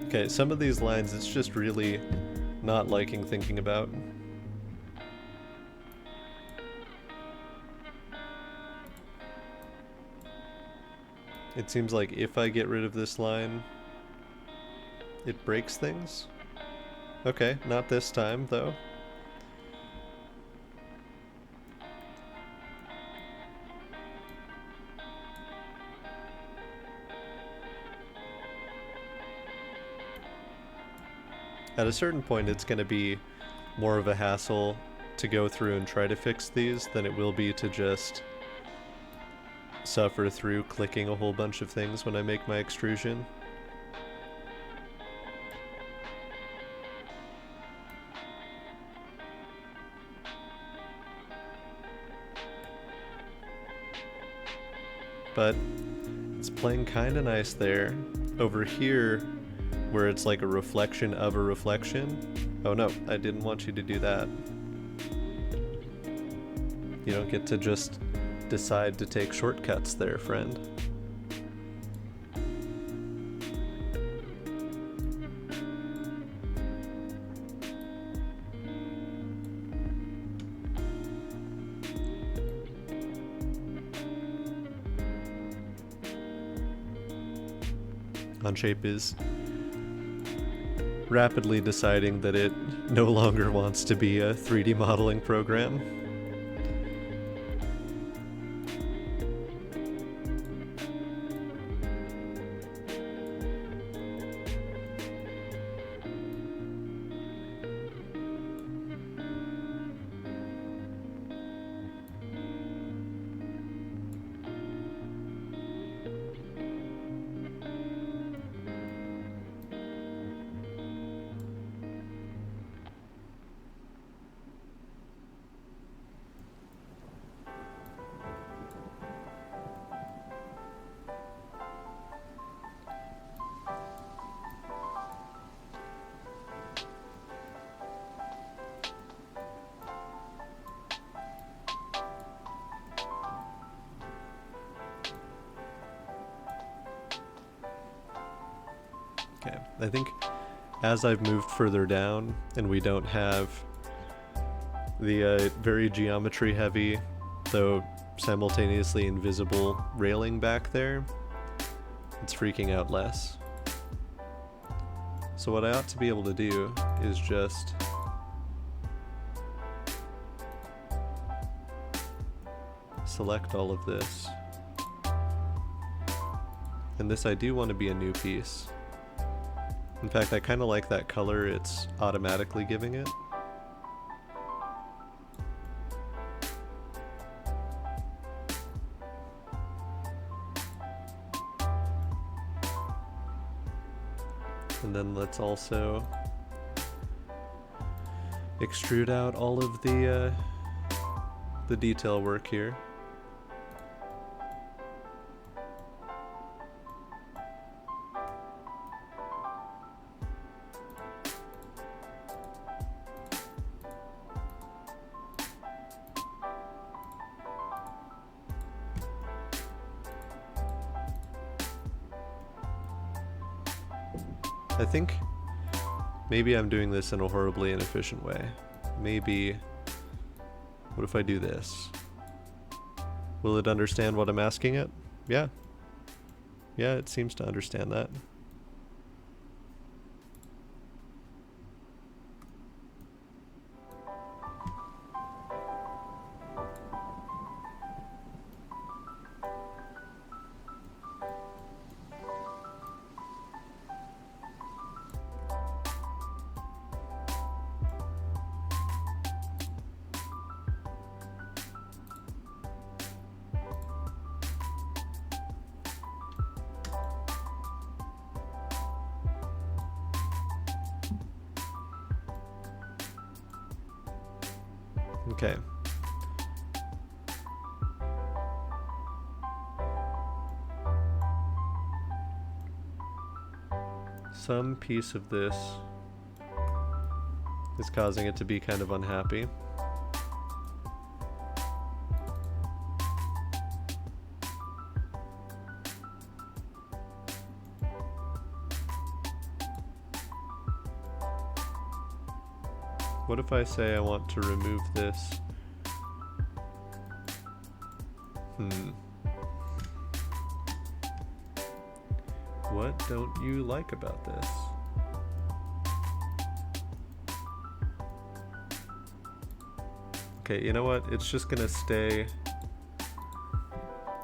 [SPEAKER 2] Okay, some of these lines it's just really not liking thinking about. It seems like if I get rid of this line, it breaks things. Okay, not this time though. At a certain point, it's going to be more of a hassle to go through and try to fix these than it will be to just suffer through clicking a whole bunch of things when I make my extrusion. But it's playing kind of nice there. Over here, where it's like a reflection of a reflection. Oh no, I didn't want you to do that. You don't get to just decide to take shortcuts there, friend. Onshape is rapidly deciding that it no longer wants to be a 3D modeling program. Okay, I think as I've moved further down and we don't have the very geometry heavy, though simultaneously invisible railing back there, it's freaking out less. So what I ought to be able to do is just select all of this. And this I do want to be a new piece. In fact, I kind of like that color it's automatically giving it. And then let's also extrude out all of the detail work here. I think maybe I'm doing this in a horribly inefficient way. Maybe, what if I do this? Will it understand what I'm asking it? Yeah. Yeah, it seems to understand that. Okay. Some piece of this is causing it to be kind of unhappy. What if I say I want to remove this? What don't you like about this? Okay, you know what? It's just gonna stay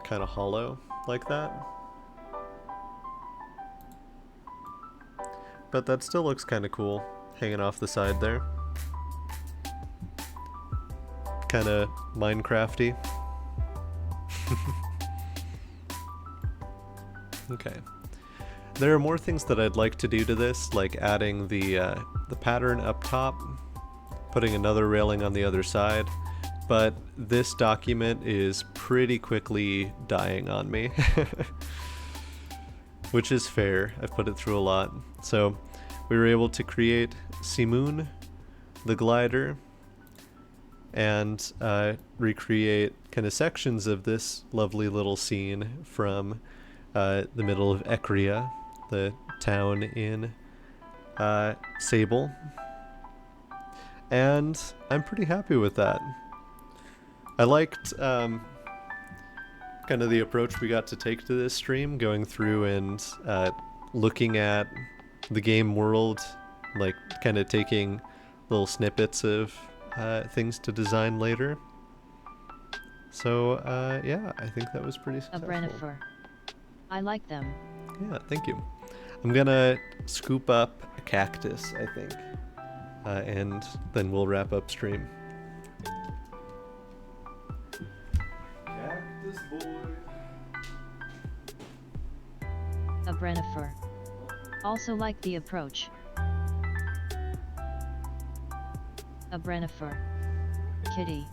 [SPEAKER 2] kind of hollow like that. But that still looks kind of cool, hanging off the side there. Kind of Minecrafty. Okay. There are more things that I'd like to do to this, like adding the pattern up top, putting another railing on the other side, but this document is pretty quickly dying on me. Which is fair, I've put it through a lot. So we were able to create Simoon, the glider, and recreate kind of sections of this lovely little scene from the middle of Ecria, the town in Sable. And I'm pretty happy with that. I liked kind of the approach we got to take to this stream, going through and looking at the game world, like kind of taking little snippets of things to design later. So yeah, I think that was pretty successful.
[SPEAKER 1] A Brennifer. I like them.
[SPEAKER 2] Yeah, thank you. I'm gonna scoop up a cactus, I think, and then we'll wrap up stream. Cactus boy.
[SPEAKER 1] A Brennifer. Also like the approach. A Brennifer. Kitty.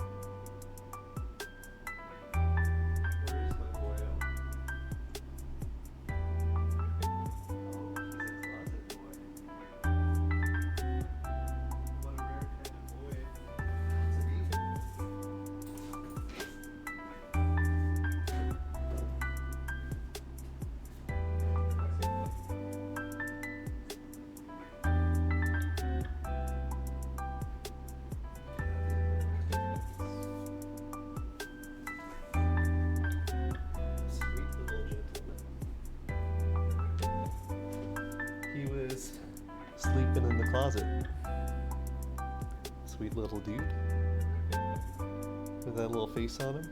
[SPEAKER 2] closet. Sweet little dude. With that little face on him.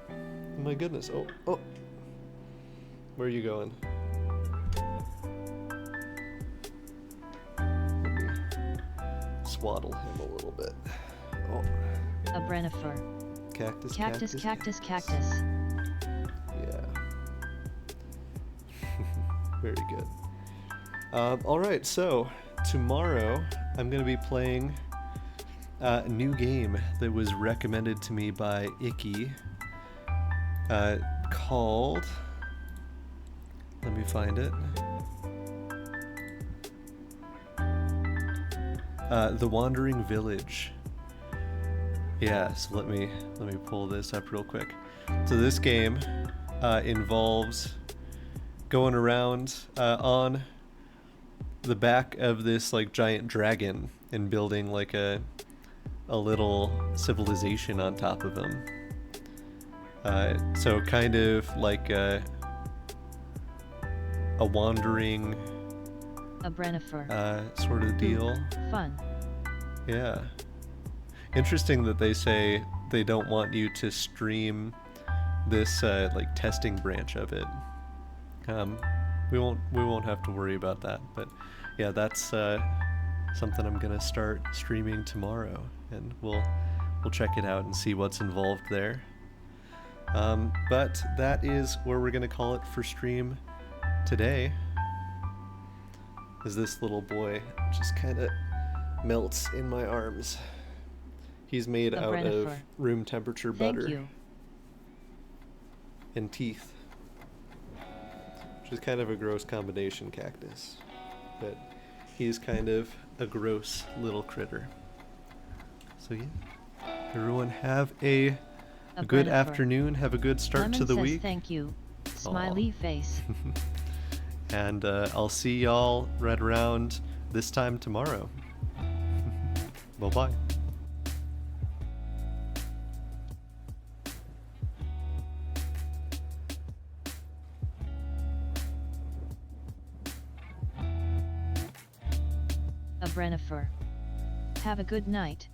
[SPEAKER 2] Oh my goodness. Oh, oh. Where are you going? Let me swaddle him a little bit. Oh.
[SPEAKER 1] A brenifer.
[SPEAKER 2] Cactus,
[SPEAKER 1] Cactus,
[SPEAKER 2] cactus,
[SPEAKER 1] cactus, cactus.
[SPEAKER 2] Yeah. Very good. Alright, so tomorrow I'm going to be playing a new game that was recommended to me by Icky called... Let me find it. The Wandering Village. Yeah, so let me pull this up real quick. So this game involves going around on the back of this like giant dragon and building like a little civilization on top of him. So kind of like a wandering
[SPEAKER 1] A brenifer.
[SPEAKER 2] sort of deal.
[SPEAKER 1] Fun.
[SPEAKER 2] Yeah. Interesting that they say they don't want you to stream this like testing branch of it. We won't have to worry about that. But yeah, that's something I'm gonna start streaming tomorrow, and we'll check it out and see what's involved there. But that is where we're gonna call it for stream today. As this little boy just kind of melts in my arms. He's made
[SPEAKER 1] A
[SPEAKER 2] out of
[SPEAKER 1] brenifer.
[SPEAKER 2] room temperature
[SPEAKER 1] Thank
[SPEAKER 2] butter
[SPEAKER 1] you.
[SPEAKER 2] and teeth. Which is kind of a gross combination, cactus. But he's kind of a gross little critter. So yeah. Everyone have a good
[SPEAKER 1] brenifer.
[SPEAKER 2] afternoon. Have a good start
[SPEAKER 1] Lemon
[SPEAKER 2] to the
[SPEAKER 1] says
[SPEAKER 2] week.
[SPEAKER 1] thank you. Smiley face.
[SPEAKER 2] And I'll see y'all right around this time tomorrow. Bye-bye.
[SPEAKER 1] A brenifer. Have a good night.